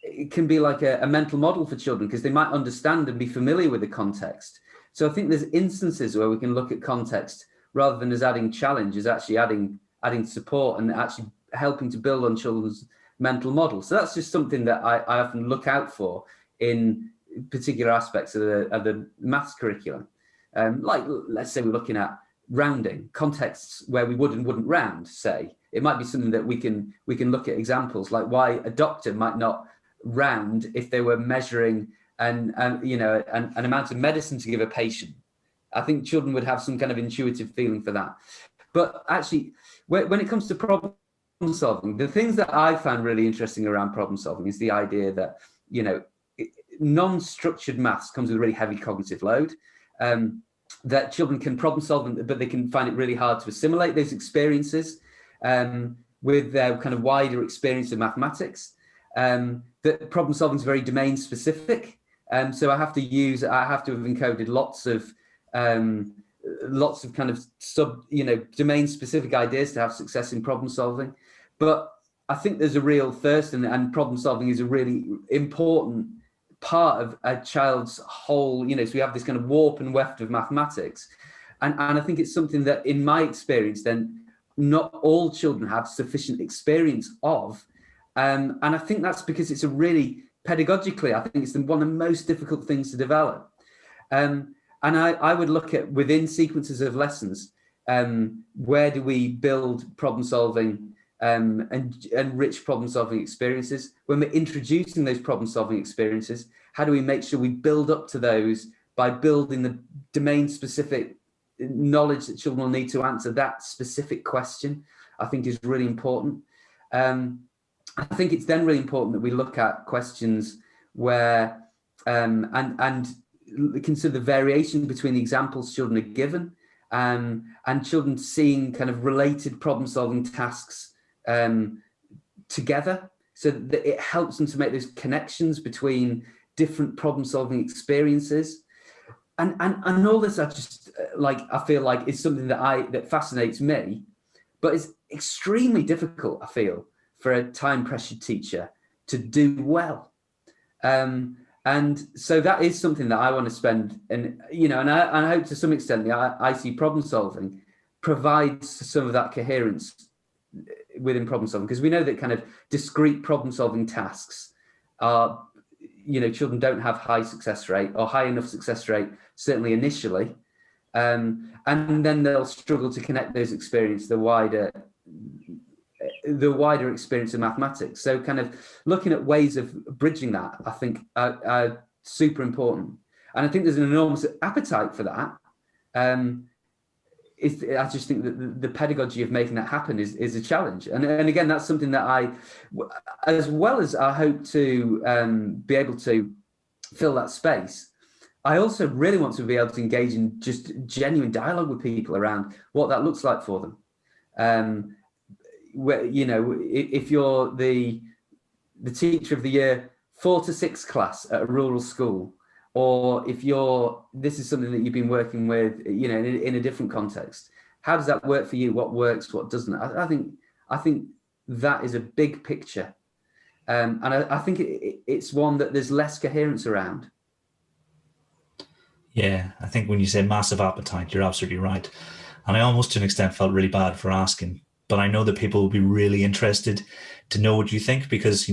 it can be like a mental model for children, because they might understand and be familiar with the context. So I think there's instances where we can look at context rather than as adding challenge, as actually adding support and actually helping to build on children's mental model. So that's just something that I often look out for in particular aspects of the maths curriculum. Like, let's say we're looking at rounding, contexts where we would and wouldn't round, say. It might be something that we can look at examples, like why a doctor might not round if they were measuring an amount of medicine to give a patient. I think children would have some kind of intuitive feeling for that. But actually, when it comes to problem solving, the things that I found really interesting around problem solving is the idea that, non-structured maths comes with a really heavy cognitive load, that children can problem solve, but they can find it really hard to assimilate those experiences with their kind of wider experience of mathematics. That problem solving is very domain specific. So I have to have encoded lots of kind of domain specific ideas to have success in problem solving. But I think there's a real thirst, and problem solving is a really important part of a child's whole, so we have this kind of warp and weft of mathematics. And I think it's something that, in my experience, then not all children have sufficient experience of. And I think that's because it's a really, pedagogically, I think it's one of the most difficult things to develop. And I would look at, within sequences of lessons, where do we build problem solving and enrich problem solving experiences? When we're introducing those problem solving experiences, how do we make sure we build up to those by building the domain specific knowledge that children will need to answer that specific question? I think is really important. I think it's then really important that we look at questions where and consider the variation between the examples children are given, and children seeing kind of related problem solving tasks together, so that it helps them to make those connections between different problem solving experiences. And all this, I feel like is something that fascinates me, but it's extremely difficult, I feel, for a time pressured teacher to do well. And so that is something that I want to spend, and I hope to some extent the IC problem solving provides some of that coherence within problem solving, because we know that kind of discrete problem solving tasks are, children don't have high success rate, or high enough success rate, certainly initially, and then they'll struggle to connect those experiences, the wider experience of mathematics. So kind of looking at ways of bridging that, I think, are super important. And I think there's an enormous appetite for that. I just think that the pedagogy of making that happen is a challenge. And again, that's something that as well as I hope to be able to fill that space, I also really want to be able to engage in just genuine dialogue with people around what that looks like for them. Where, if you're the teacher of the year 4 to 6 class at a rural school, or if this is something that you've been working with, in a different context, how does that work for you? What works, what doesn't? I think that is a big picture, and I think it's one that there's less coherence around. Yeah, I think when you say massive appetite, you're absolutely right. And I almost to an extent felt really bad for asking, but I know that people will be really interested to know what you think, because,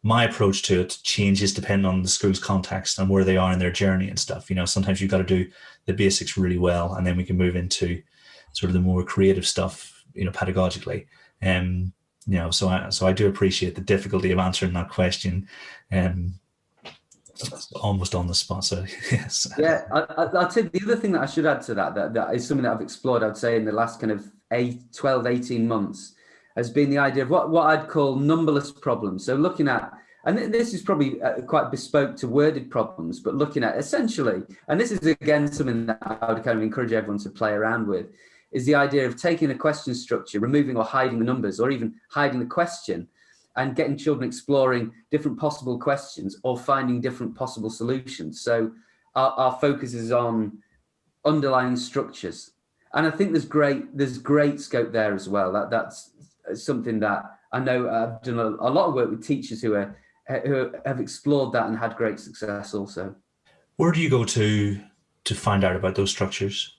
my approach to it changes depending on the school's context and where they are in their journey and stuff. Sometimes you've got to do the basics really well, and then we can move into sort of the more creative stuff, pedagogically. So I do appreciate the difficulty of answering that question. Almost on the spot. So yes. Yeah, I'll tell you the other thing that I should add to that is something that I've explored, I'd say, in the last kind of 12, 18 months, has been the idea of what I'd call numberless problems. So looking at, and this is probably quite bespoke to worded problems, but looking at essentially, and this is again something that I would kind of encourage everyone to play around with, is the idea of taking a question structure, removing or hiding the numbers, or even hiding the question, and getting children exploring different possible questions or finding different possible solutions. So our focus is on underlying structures. And I think there's great scope there as well. That's something that I know I've done a lot of work with teachers who have explored that and had great success also. Where do you go to find out about those structures?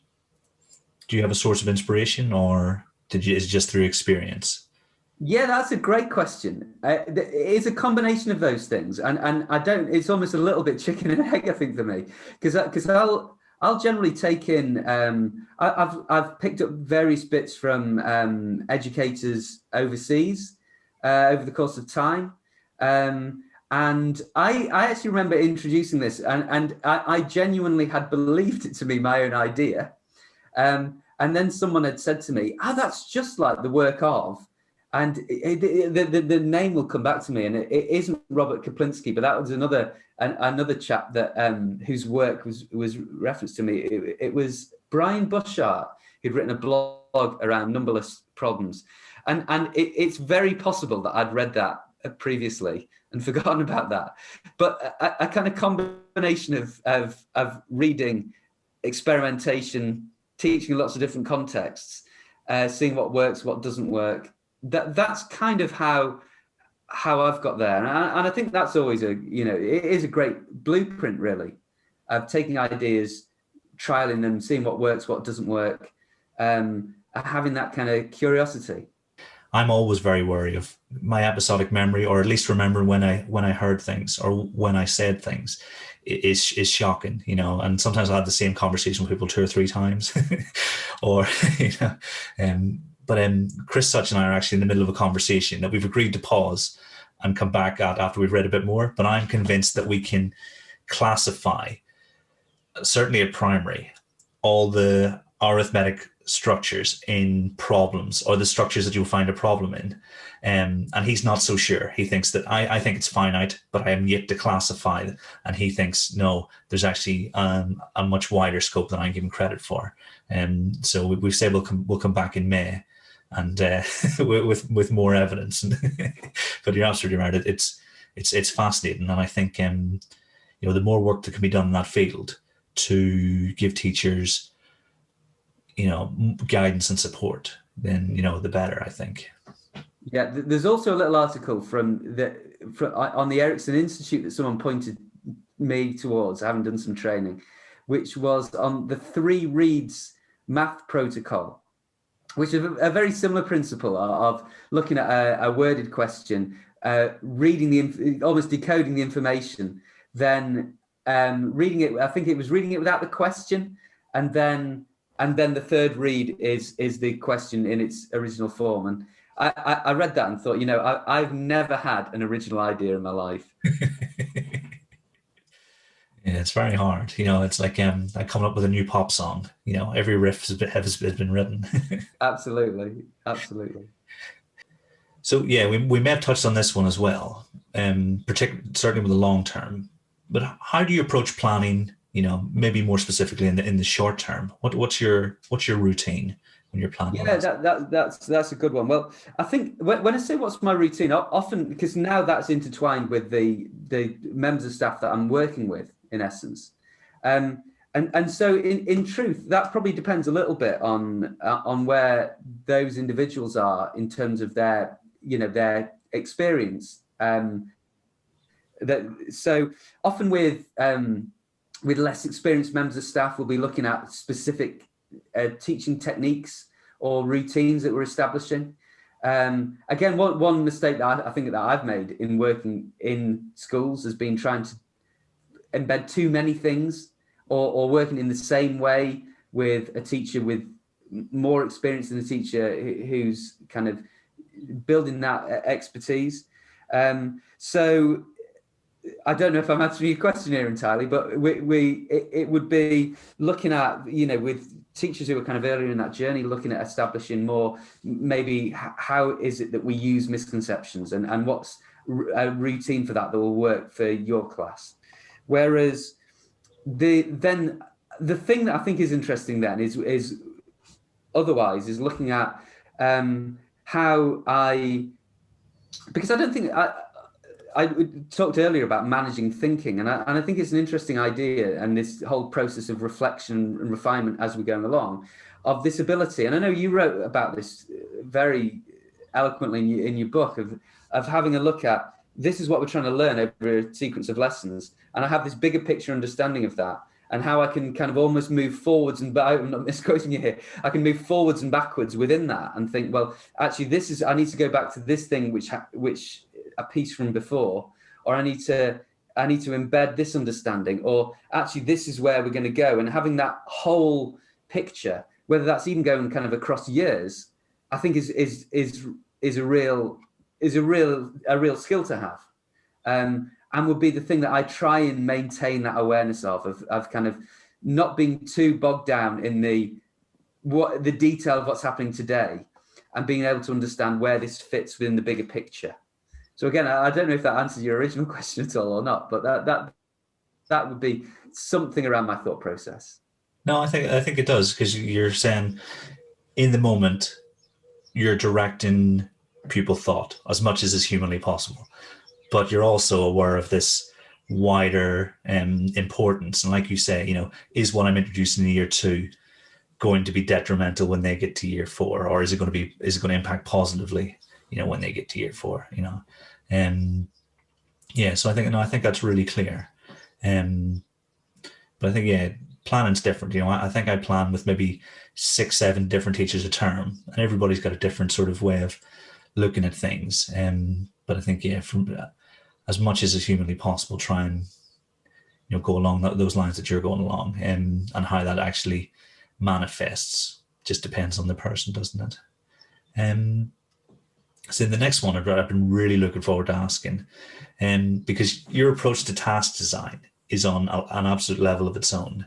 Do you have a source of inspiration, or is it just through experience? Yeah, that's a great question. It's a combination of those things, and I don't. It's almost a little bit chicken and egg, I think, for me, because I'll generally take in. I've picked up various bits from educators overseas over the course of time, and I actually remember introducing this, and I genuinely had believed it to be my own idea, and then someone had said to me, "Oh, that's just like the work of." And the name will come back to me, and it isn't Robert Kaplinski, but that was another chap that whose work was referenced to me. It was Brian Bushart, who'd written a blog around numberless problems, and it's very possible that I'd read that previously and forgotten about that. But a kind of combination of reading, experimentation, teaching in lots of different contexts, seeing what works, what doesn't work. That's kind of how I've got there, and I think that's always it is a great blueprint, really, of taking ideas, trialing them, seeing what works, what doesn't work, having that kind of curiosity. I'm always very wary of my episodic memory, or at least remember when I heard things or when I said things is shocking, and sometimes I had the same conversation with people 2 or 3 times, or But Chris Such and I are actually in the middle of a conversation that we've agreed to pause and come back at after we've read a bit more. But I'm convinced that we can classify, certainly at primary, all the arithmetic structures in problems, or the structures that you'll find a problem in. And he's not so sure. He thinks that I think it's finite, but I am yet to classify it. And he thinks, no, there's actually a much wider scope than I'm giving credit for. So we've said we'll come back in May, and with more evidence. But you're absolutely right. It's fascinating, and I think the more work that can be done in that field to give teachers guidance and support, then the better, I think. Yeah, there's also a little article from on the Ericsson Institute that someone pointed me towards. I haven't done some training, which was on the 3 reads math protocol, which is a very similar principle of looking at a worded question, reading almost decoding the information, then reading it. I think it was reading it without the question, and then the third read is the question in its original form. And I read that and thought, I've never had an original idea in my life. Yeah, it's very hard. It's like coming up with a new pop song. Every riff has been written. Absolutely, absolutely. So yeah, we may have touched on this one as well, certainly with the long term. But how do you approach planning? Maybe more specifically in the short term. What's your routine when you're planning? Yeah, that's a good one. Well, I think when I say what's my routine, often, because now that's intertwined with the members of staff that I'm working with, in essence, and so in truth, that probably depends a little bit on where those individuals are in terms of their experience. So often with less experienced members of staff, we'll be looking at specific teaching techniques or routines that we're establishing. Again, one mistake that I think that I've made in working in schools has been trying to embed too many things, or working in the same way with a teacher with more experience than a teacher who's kind of building that expertise. So I don't know if I'm answering your question here entirely, but it would be looking at, with teachers who are kind of earlier in that journey, looking at establishing more, maybe how is it that we use misconceptions, and what's a routine for that will work for your class. Whereas the thing that I think is interesting then is looking at how because I don't think I talked earlier about managing thinking, and I think it's an interesting idea, and this whole process of reflection and refinement as we're going along, of this ability. And I know you wrote about this very eloquently in your book of having a look at, this is what we're trying to learn over a sequence of lessons, and I have this bigger picture understanding of that, and how I can kind of almost move forwards and I'm not misquoting you here. I can move forwards and backwards within that and think, well, actually, I need to go back to this thing which a piece from before, or I need to embed this understanding, or actually this is where we're going to go. And having that whole picture, whether that's even going kind of across years, I think is a real skill to have, and would be the thing that I try and maintain that awareness of kind of not being too bogged down in the detail of what's happening today, and being able to understand where this fits within the bigger picture. So again, I don't know if that answers your original question at all or not, but that would be something around my thought process. No, I think it does, because you're saying in the moment you're directing pupil thought as much as is humanly possible, but you're also aware of this wider importance. And like you say, is what I'm introducing in year 2 going to be detrimental when they get to year 4, or is it going to impact positively, when they get to year 4, so I think that's really clear. But I think, planning's different. I think I plan with maybe 6-7 different teachers a term, and everybody's got a different sort of way of looking at things. But I think, from as much as is humanly possible, try and go along those lines that you're going along, and how that actually manifests just depends on the person, doesn't it? So the next one I've been really looking forward to asking, because your approach to task design is on an absolute level of its own.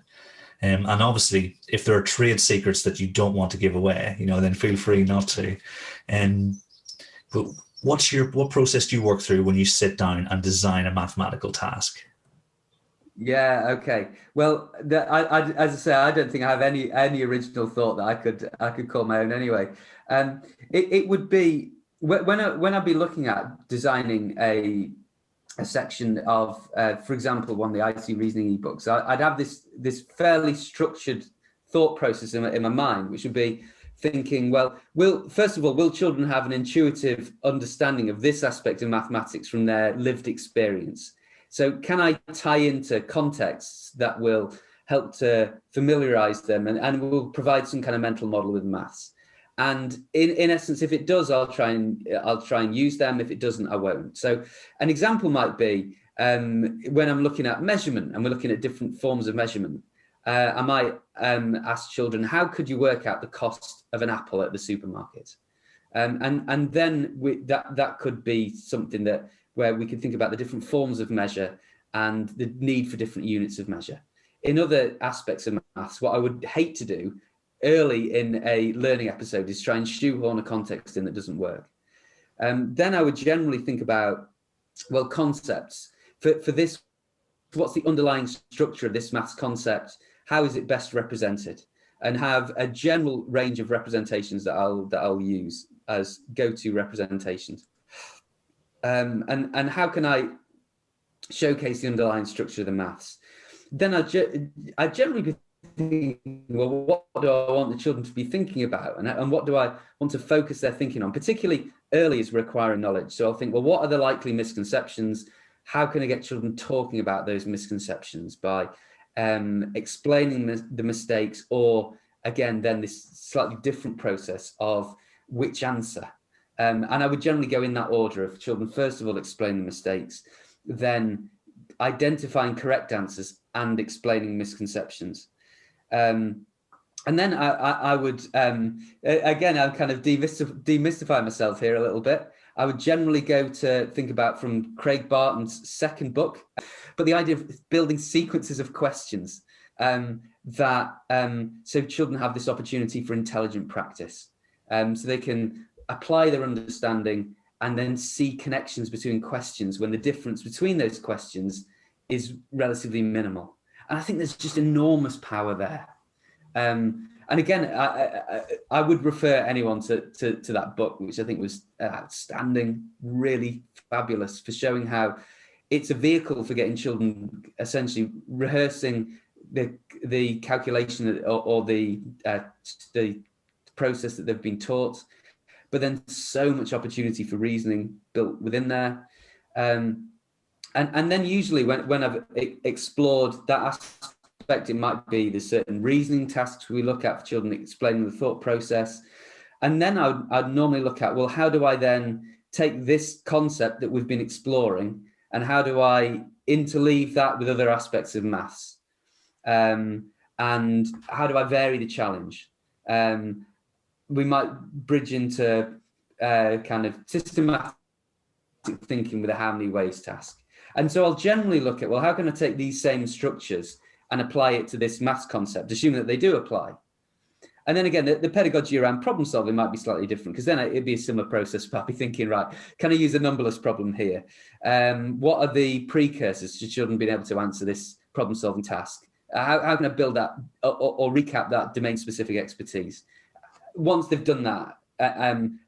And obviously, if there are trade secrets that you don't want to give away, then feel free not to. But what process do you work through when you sit down and design a mathematical task? Yeah. Okay. Well, as I say, I don't think I have any original thought that I could call my own anyway. It would be when I'd be looking at designing a section of, for example, one of the ISeeReasoning ebooks, I'd have this fairly structured thought process in my mind, which would be thinking, well, first of all, will children have an intuitive understanding of this aspect of mathematics from their lived experience? So can I tie into contexts that will help to familiarize them and will provide some kind of mental model with maths? And in essence, if it does, I'll try and use them. If it doesn't, I won't. So an example might be when I'm looking at measurement and we're looking at different forms of measurement. I might ask children, how could you work out the cost of an apple at the supermarket? And then that could be something where we could think about the different forms of measure and the need for different units of measure. In other aspects of maths, what I would hate to do early in a learning episode is try and shoehorn a context in that doesn't work. Then I would generally think about, well, concepts. For this, what's the underlying structure of this maths concept? How is it best represented? And have a general range of representations that I'll use as go-to representations. And how can I showcase the underlying structure of the maths? Then I generally be thinking, well, what do I want the children to be thinking about, and what do I want to focus their thinking on, particularly early as we're acquiring knowledge. So I'll think, well, what are the likely misconceptions? How can I get children talking about those misconceptions by explaining the mistakes, or again, then this slightly different process of which answer. And I would generally go in that order of children, first of all, explaining mistakes, then identifying correct answers and explaining misconceptions. And then I would, again, I'll kind of demystify myself here a little bit. I would generally go to think about from Craig Barton's second book, but the idea of building sequences of questions so children have this opportunity for intelligent practice. So they can apply their understanding and then see connections between questions when the difference between those questions is relatively minimal. And I think there's just enormous power there. And again, I would refer anyone to that book, which I think was outstanding, really fabulous, for showing how it's a vehicle for getting children essentially rehearsing the calculation or the process that they've been taught, but then so much opportunity for reasoning built within there. And then usually when I've explored that aspect, it might be there's certain reasoning tasks we look at for children explaining the thought process. And then I'd normally look at, well, how do I then take this concept that we've been exploring and how do I interleave that with other aspects of maths? And how do I vary the challenge? We might bridge into kind of systematic thinking with a how many ways task. And so I'll generally look at, well, how can I take these same structures and apply it to this maths concept, assuming that they do apply? And then again, the pedagogy around problem solving might be slightly different, because then it'd be a similar process. But I'll be thinking, right, can I use a numberless problem here? What are the precursors to children being able to answer this problem solving task? How can I build that or recap that domain specific expertise? Once they've done that,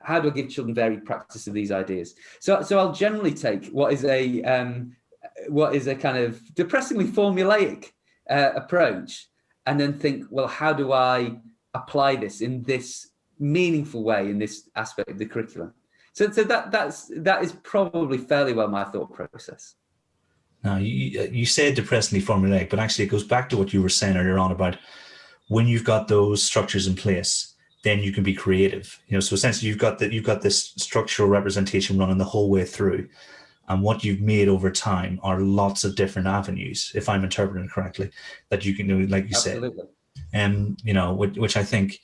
how do I give children varied practice of these ideas? So I'll generally take what is a kind of depressingly formulaic approach, and then think, well, how do I apply this in this meaningful way in this aspect of the curriculum? So that is probably fairly well my thought process. Now, you said depressingly formulaic, but actually it goes back to what you were saying earlier on about when you've got those structures in place, then you can be creative. So essentially you've got this structural representation running the whole way through, and what you've made over time are lots of different avenues, if I'm interpreting it correctly, that you can do, like you Absolutely. said, which I think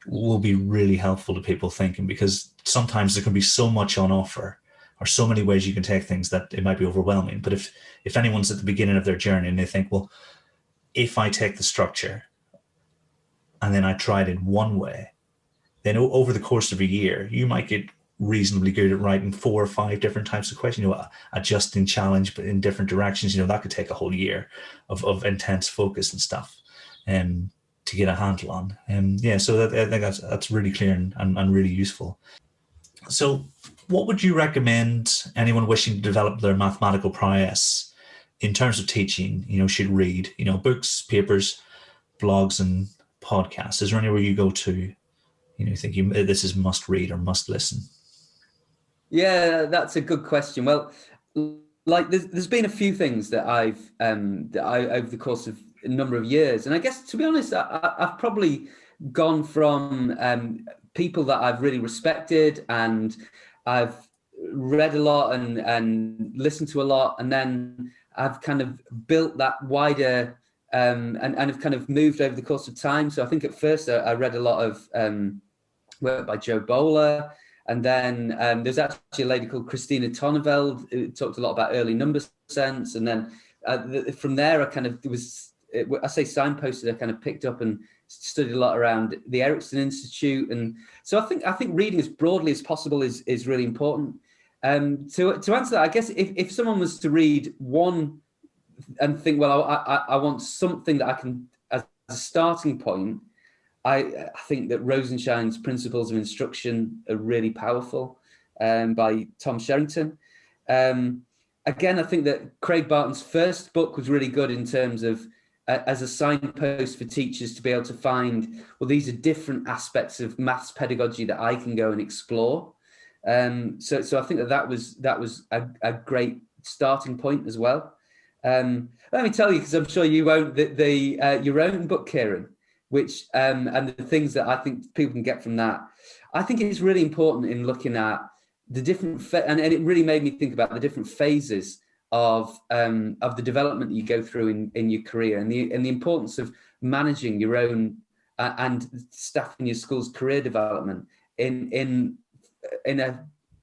will be really helpful to people thinking, because sometimes there can be so much on offer, or so many ways you can take things, that it might be overwhelming. But if anyone's at the beginning of their journey and they think, well, if I take the structure and then I try it in one way, then over the course of a year, you might get reasonably good at writing 4 or 5 different types of questions, adjusting challenge, but in different directions. That could take a whole year of intense focus and stuff to get a handle on. So I think that's really clear and really useful. So what would you recommend anyone wishing to develop their mathematical prowess in terms of teaching, should read? Books, papers, blogs, and podcasts. Is there anywhere you go to, think this is must read or must listen? Yeah, that's a good question. Well, like there's been a few things that I've over the course of a number of years, and I guess, to be honest, I've probably gone from people that I've really respected and I've read a lot and listened to a lot, and then I've kind of built that wider and have kind of moved over the course of time. So I think at first I read a lot of work by Joe Bowler, And then there's actually a lady called Christina Tonneveld who talked a lot about early number sense. And then from there, I say signposted, I kind of picked up and studied a lot around the Ericsson Institute. And so I think reading as broadly as possible is really important. To answer that, I guess if someone was to read one and think, well, I want something that I can, as a starting point, I think that Rosenshine's Principles of Instruction are really powerful, by Tom Sherrington. Again, I think that Craig Barton's first book was really good in terms of as a signpost for teachers to be able to find, well, these are different aspects of maths pedagogy that I can go and explore. So I think that was a great starting point as well. Let me tell you, because I'm sure you won't, your own book, Kieran, which and the things that I think people can get from that. I think it's really important in looking at the different and it really made me think about the different phases of the development that you go through in your career, and the importance of managing your own and staff in your school's career development in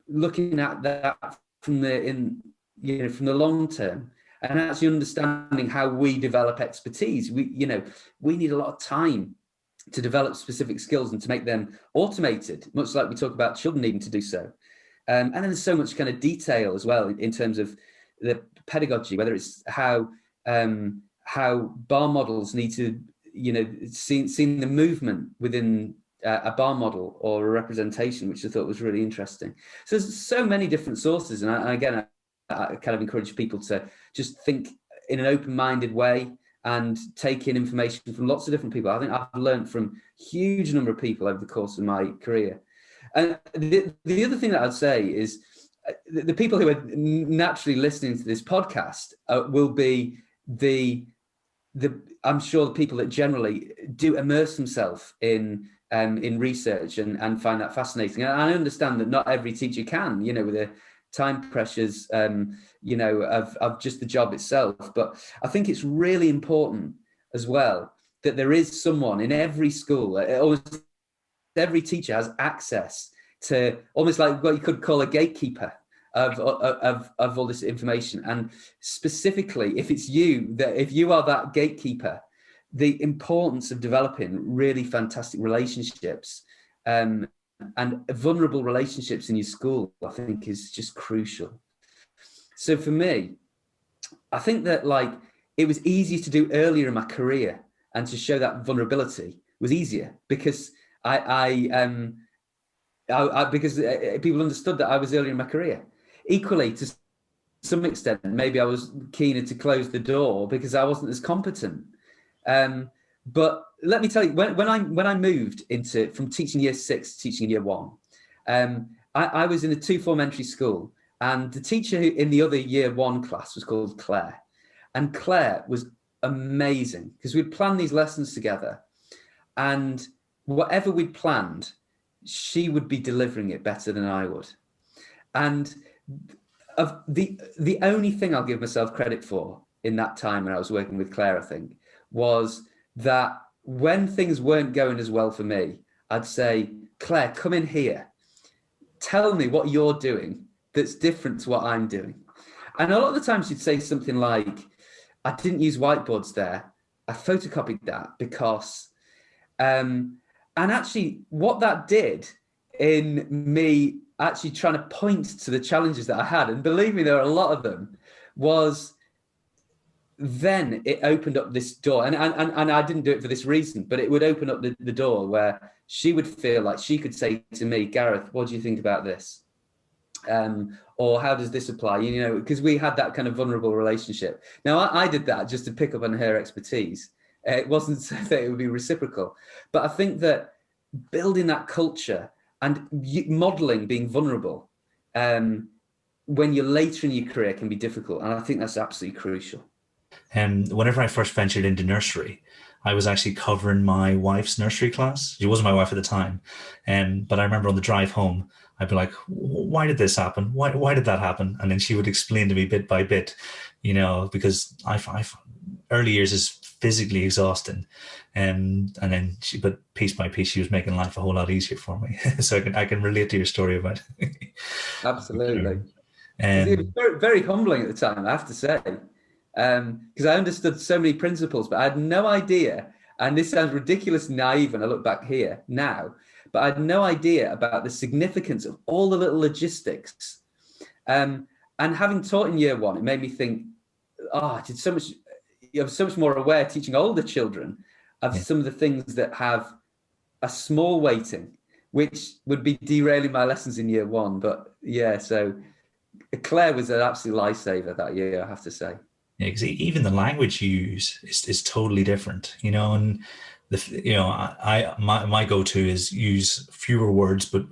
looking at that from the long term, and actually understanding how we develop expertise. We need a lot of time to develop specific skills and to make them automated, much like we talk about children needing to do so. And then there's so much kind of detail as well in terms of the pedagogy, whether it's how bar models need to, seeing the movement within a bar model or a representation, which I thought was really interesting. So there's so many different sources, and I kind of encourage people to just think in an open-minded way and take in information from lots of different people. I think I've learned from a huge number of people over the course of my career. And the other thing that I'd say is the people who are naturally listening to this podcast will be I'm sure the people that generally do immerse themselves in research and find that fascinating. And I understand that not every teacher can, with the time pressures, of just the job itself. But I think it's really important as well that there is someone in every school, almost every teacher has access to almost like what you could call a gatekeeper of all this information. And specifically, if you are that gatekeeper, the importance of developing really fantastic relationships and vulnerable relationships in your school, I think, is just crucial. So for me, I think that it was easier to do earlier in my career, and to show that vulnerability was easier because because people understood that I was earlier in my career. Equally, to some extent, maybe I was keener to close the door because I wasn't as competent. But let me tell you, when I moved from teaching year 6 to teaching in year 1, I was in a 2-form entry school, and the teacher who in the other year 1 class was called Claire, and Claire was amazing because we'd planned these lessons together, and whatever we'd planned, she would be delivering it better than I would. And the only thing I'll give myself credit for in that time when I was working with Claire, I think, was that when things weren't going as well for me, I'd say, Claire, come in here. Tell me what you're doing that's different to what I'm doing. And a lot of the times she'd say something like, I didn't use whiteboards there. I photocopied that because... and actually what that did in me actually trying to point to the challenges that I had, and believe me, there are a lot of them, was then it opened up this door. And I didn't do it for this reason, but it would open up the door where she would feel like she could say to me, Gareth, what do you think about this? Or how does this apply? Because we had that kind of vulnerable relationship. Now, I did that just to pick up on her expertise. It wasn't so that it would be reciprocal. But I think that building that culture and modeling being vulnerable when you're later in your career can be difficult. And I think that's absolutely crucial. Whenever I first ventured into nursery, I was actually covering my wife's nursery class. She wasn't my wife at the time. But I remember on the drive home, I'd be like, why did this happen? Why did that happen? And then she would explain to me bit by bit, because I early years is physically exhausting. And then but piece by piece, she was making life a whole lot easier for me. So I can relate to your story about Absolutely. It was And very, very humbling at the time, I have to say, because I understood so many principles, but I had no idea. And this sounds ridiculous, naive, and I look back here now, but I had no idea about the significance of all the little logistics. And having taught in year one, it made me think, I did so much. I'm so much more aware teaching older children of some of the things that have a small weighting, which would be derailing my lessons in year one. But yeah, so Claire was an absolute lifesaver that year, I have to say. yeah, because even the language you use is totally different, and my go-to is use fewer words but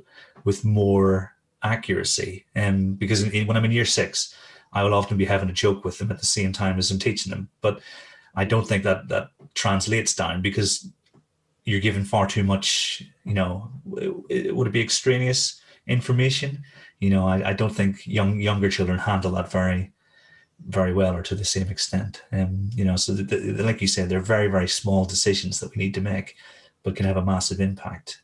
with more accuracy. And because when I'm in year 6, I will often be having a joke with them at the same time as I'm teaching them, but I don't think that translates down, because you're given far too much. Would it be extraneous information? I don't think younger children handle that very very well or to the same extent. So like you said, they're very, very small decisions that we need to make, but can have a massive impact.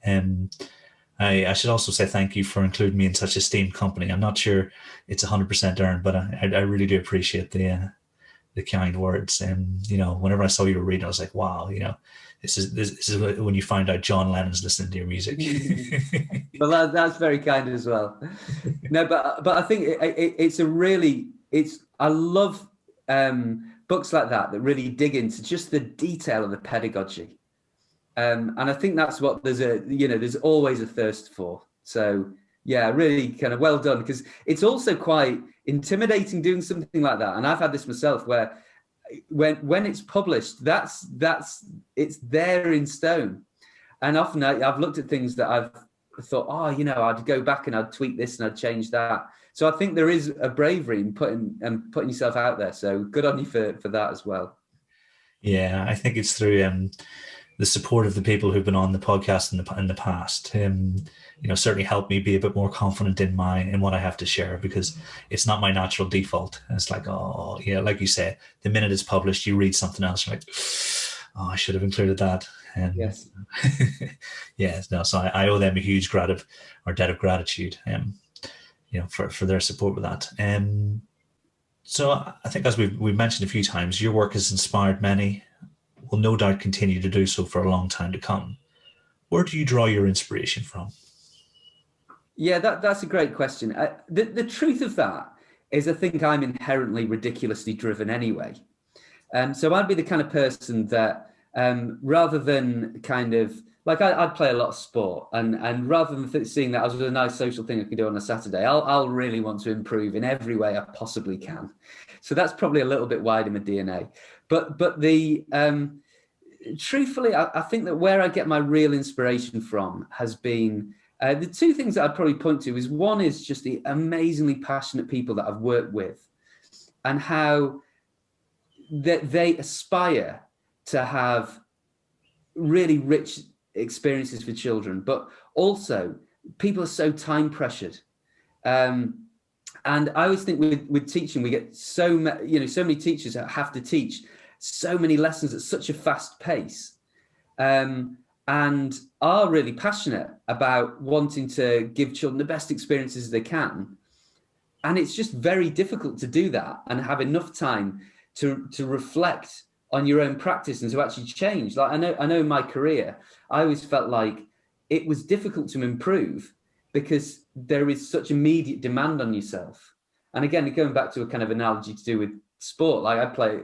I should also say thank you for including me in such esteemed company. I'm not sure it's 100% earned, but I really do appreciate the kind words. And whenever I saw you were reading, I was like, wow, this is when you find out John Lennon's listening to your music. Well, that's very kind as well. No, but I think I love books like that really dig into just the detail of the pedagogy. And I think that's what there's always a thirst for. So yeah, really kind of well done, because it's also quite intimidating doing something like that. And I've had this myself, where when it's published, it's there in stone. And often I've looked at things that I've thought, I'd go back and I'd tweak this and I'd change that. So I think there is a bravery in putting yourself out there. So good on you for that as well. Yeah, I think it's through the support of the people who've been on the podcast in the past. Certainly helped me be a bit more confident in what I have to share, because it's not my natural default. And it's like, like you say, the minute it's published, you read something else, you're like, I should have included that. And yes, yes, no. So I owe them a huge debt of gratitude, for their support with that. So I think, as we've mentioned a few times, your work has inspired many, will no doubt continue to do so for a long time to come. Where do you draw your inspiration from? Yeah, that's a great question. The truth of that is, I think I'm inherently ridiculously driven anyway. So I'd be the kind of person that rather than kind of like I'd play a lot of sport, and rather than seeing that as a nice social thing I could do on a Saturday, I'll really want to improve in every way I possibly can. So that's probably a little bit wide in my DNA. But the truthfully, I think that where I get my real inspiration from has been the two things that I'd probably point to. Is one is just the amazingly passionate people that I've worked with, and how that they aspire to have really rich experiences for children, but also people are so time pressured. And I always think with teaching, we get so many teachers that have to teach so many lessons at such a fast pace, and are really passionate about wanting to give children the best experiences they can. And it's just very difficult to do that and have enough time to reflect on your own practice and to actually change. Like I know in my career, I always felt like it was difficult to improve because there is such immediate demand on yourself. And again, going back to a kind of analogy to do with sport, like I play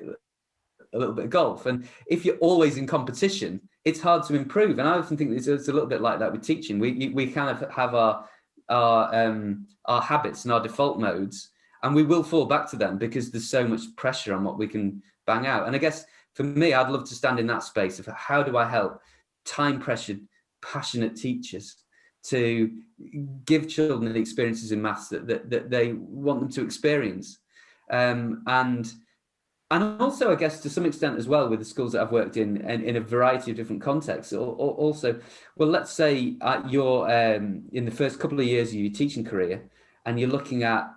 a little bit of golf, and if you're always in competition, it's hard to improve. And I often think it's a little bit like that with teaching. We kind of have our habits and our default modes, and we will fall back to them because there's so much pressure on what we can bang out. And I guess for me, I'd love to stand in that space of how do I help time-pressured, passionate teachers to give children the experiences in maths that they want them to experience. And also, I guess, to some extent as well, with the schools that I've worked in a variety of different contexts. Also, well, let's say you're in the first couple of years of your teaching career, and you're looking at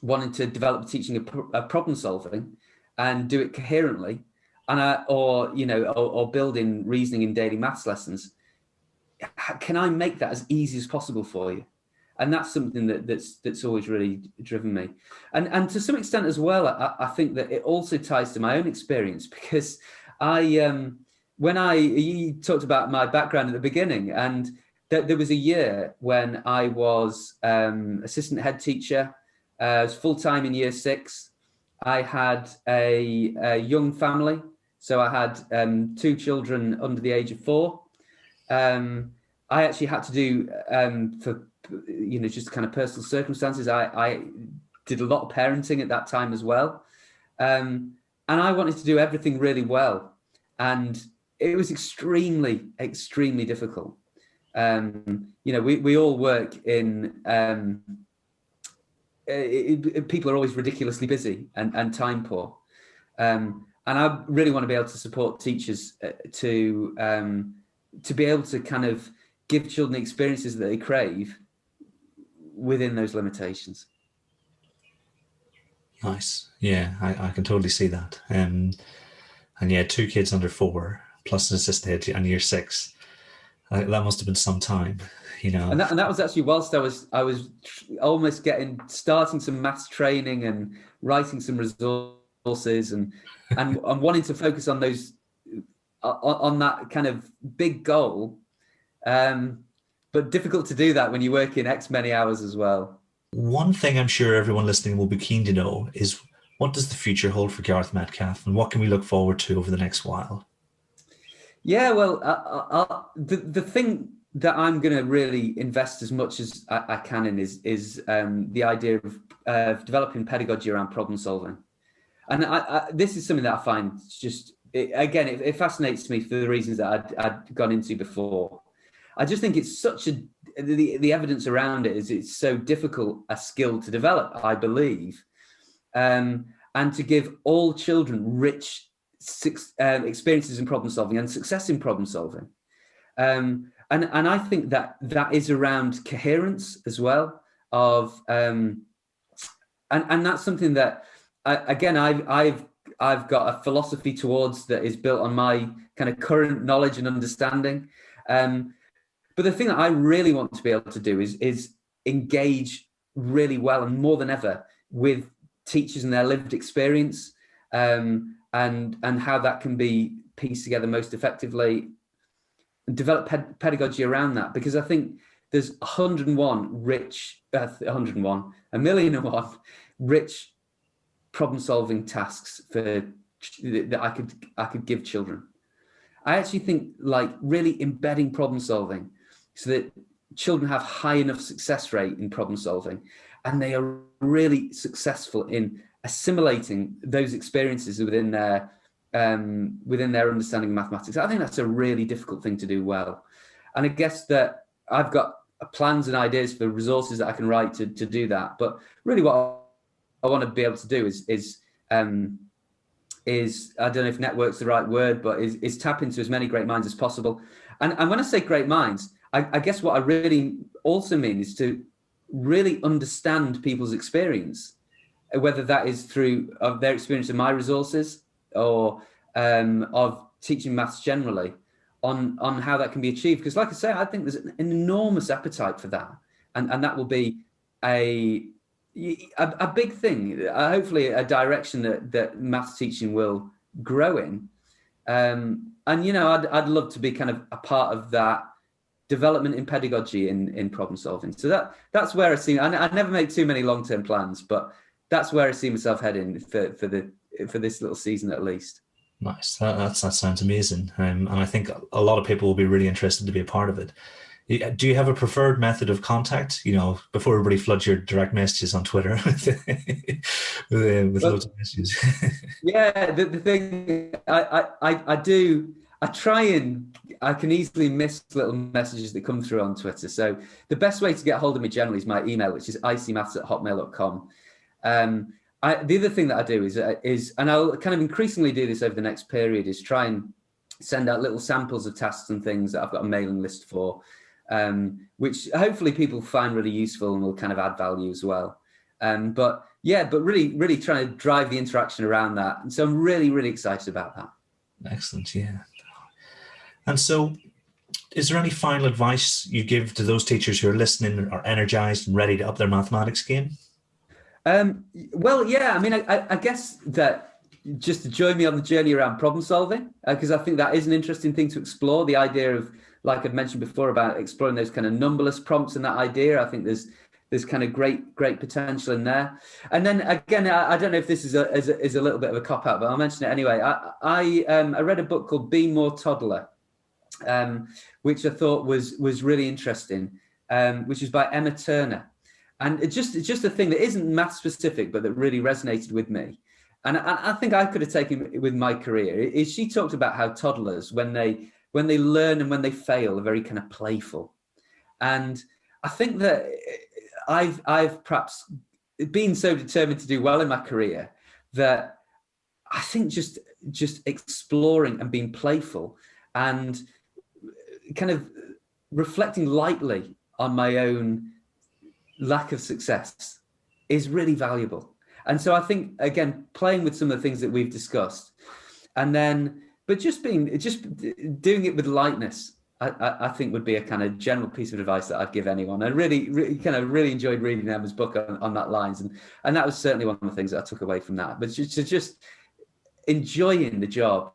wanting to develop teaching a problem solving and do it coherently. or building reasoning in daily maths lessons, can I make that as easy as possible for you? And that's something that's always really driven me. And to some extent as well, I think that it also ties to my own experience, because you talked about my background at the beginning, and there was a year when I was assistant head teacher. I was full-time in year 6. I had a young family. So I had 2 children under the age of 4. I actually had to do, for just kind of personal circumstances, I did a lot of parenting at that time as well. And I wanted to do everything really well. And it was extremely, extremely difficult. We all work in, people are always ridiculously busy and time poor. And I really want to be able to support teachers to be able to kind of give children the experiences that they crave within those limitations. Nice. Yeah, I can totally see that. And yeah, 2 kids under 4 plus an assistant head and year 6. That must have been some time, And that was actually whilst I was almost starting some maths training and writing some resources and wanting to focus on those, on that kind of big goal. But difficult to do that when you work in X many hours as well. One thing I'm sure everyone listening will be keen to know is, what does the future hold for Gareth Metcalfe, and what can we look forward to over the next while? Yeah, well, the thing that I'm going to really invest as much as I can in is the idea of developing pedagogy around problem solving. And this is something that I find just, it fascinates me for the reasons that I'd gone into before. I just think it's the evidence around it is it's so difficult a skill to develop, I believe, and to give all children rich experiences in problem solving and success in problem solving. And I think that is around coherence as well and that's something that I've got a philosophy towards that is built on my kind of current knowledge and understanding. But the thing that I really want to be able to do is engage really well and more than ever with teachers and their lived experience, and how that can be pieced together most effectively, and develop pedagogy around that. Because I think there's 101 rich problem-solving tasks that I could give children. I actually think really embedding problem solving so that children have high enough success rate in problem solving, and they are really successful in assimilating those experiences within their understanding of mathematics. I think that's a really difficult thing to do well. And I guess that I've got plans and ideas for resources that I can write to do that. But really what I want to be able to do is I don't know if network's the right word, but is tap into as many great minds as possible. And when I say great minds, I guess what I really also mean is to really understand people's experience, whether that is through their experience of my resources or of teaching maths generally, on how that can be achieved. Because like I say, I think there's an enormous appetite for that. And that will be a big thing, hopefully a direction that maths teaching will grow in. And, I'd love to be kind of a part of that development in pedagogy in problem solving. So that's where I see, I never make too many long-term plans, but that's where I see myself heading for this little season at least. Nice. That sounds amazing. And I think a lot of people will be really interested to be a part of it. Do you have a preferred method of contact? Before everybody floods your direct messages on Twitter with loads of messages. Yeah, the thing I do, I can easily miss little messages that come through on Twitter. So the best way to get hold of me generally is my email, which is iseemaths@hotmail.com. The other thing that I do is, and I'll kind of increasingly do this over the next period, is try and send out little samples of tasks and things that I've got a mailing list for, which hopefully people find really useful and will kind of add value as well. But really trying to drive the interaction around that. And so I'm really, really excited about that. Excellent, yeah. And so, is there any final advice you give to those teachers who are listening, are energized and ready to up their mathematics game? Well, yeah, I mean, I guess that just to join me on the journey around problem solving, because I think that is an interesting thing to explore. The idea of, like I'd mentioned before, about exploring those kind of numberless prompts and that idea. I think there's kind of great potential in there. And then again, I don't know if this is a little bit of a cop out, but I'll mention it anyway. I read a book called Be More Toddler, which I thought was really interesting, which is by Emma Turner. And it's just a thing that isn't math specific, but that really resonated with me. And I think I could have taken it with my career. She talked about how toddlers, when they learn and when they fail, are very kind of playful. And I think that I've perhaps been so determined to do well in my career that I think just exploring and being playful and kind of reflecting lightly on my own lack of success is really valuable. And so I think, again, playing with some of the things that we've discussed, and then, but just doing it with lightness, I think would be a kind of general piece of advice that I'd give anyone. I really enjoyed reading Emma's book on that lines. And that was certainly one of the things that I took away from that. But just enjoying the job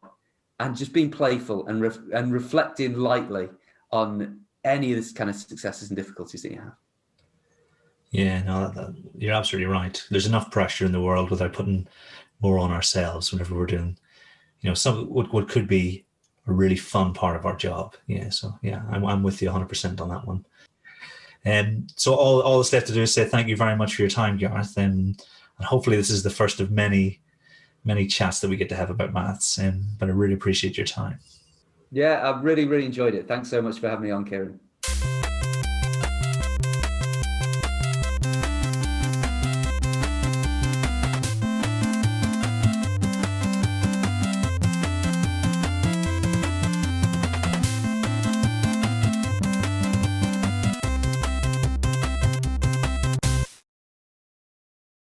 and just being playful and reflecting lightly on any of this kind of successes and difficulties that you have. Yeah, no, you're absolutely right. There's enough pressure in the world without putting more on ourselves whenever we're doing, some what could be a really fun part of our job. Yeah, so yeah, I'm with you 100% on that one. So all that's left to do is say thank you very much for your time, Gareth, and hopefully this is the first of many chats that we get to have about maths. But I really appreciate your time. Yeah, I've really enjoyed it. Thanks so much for having me on, Kieran.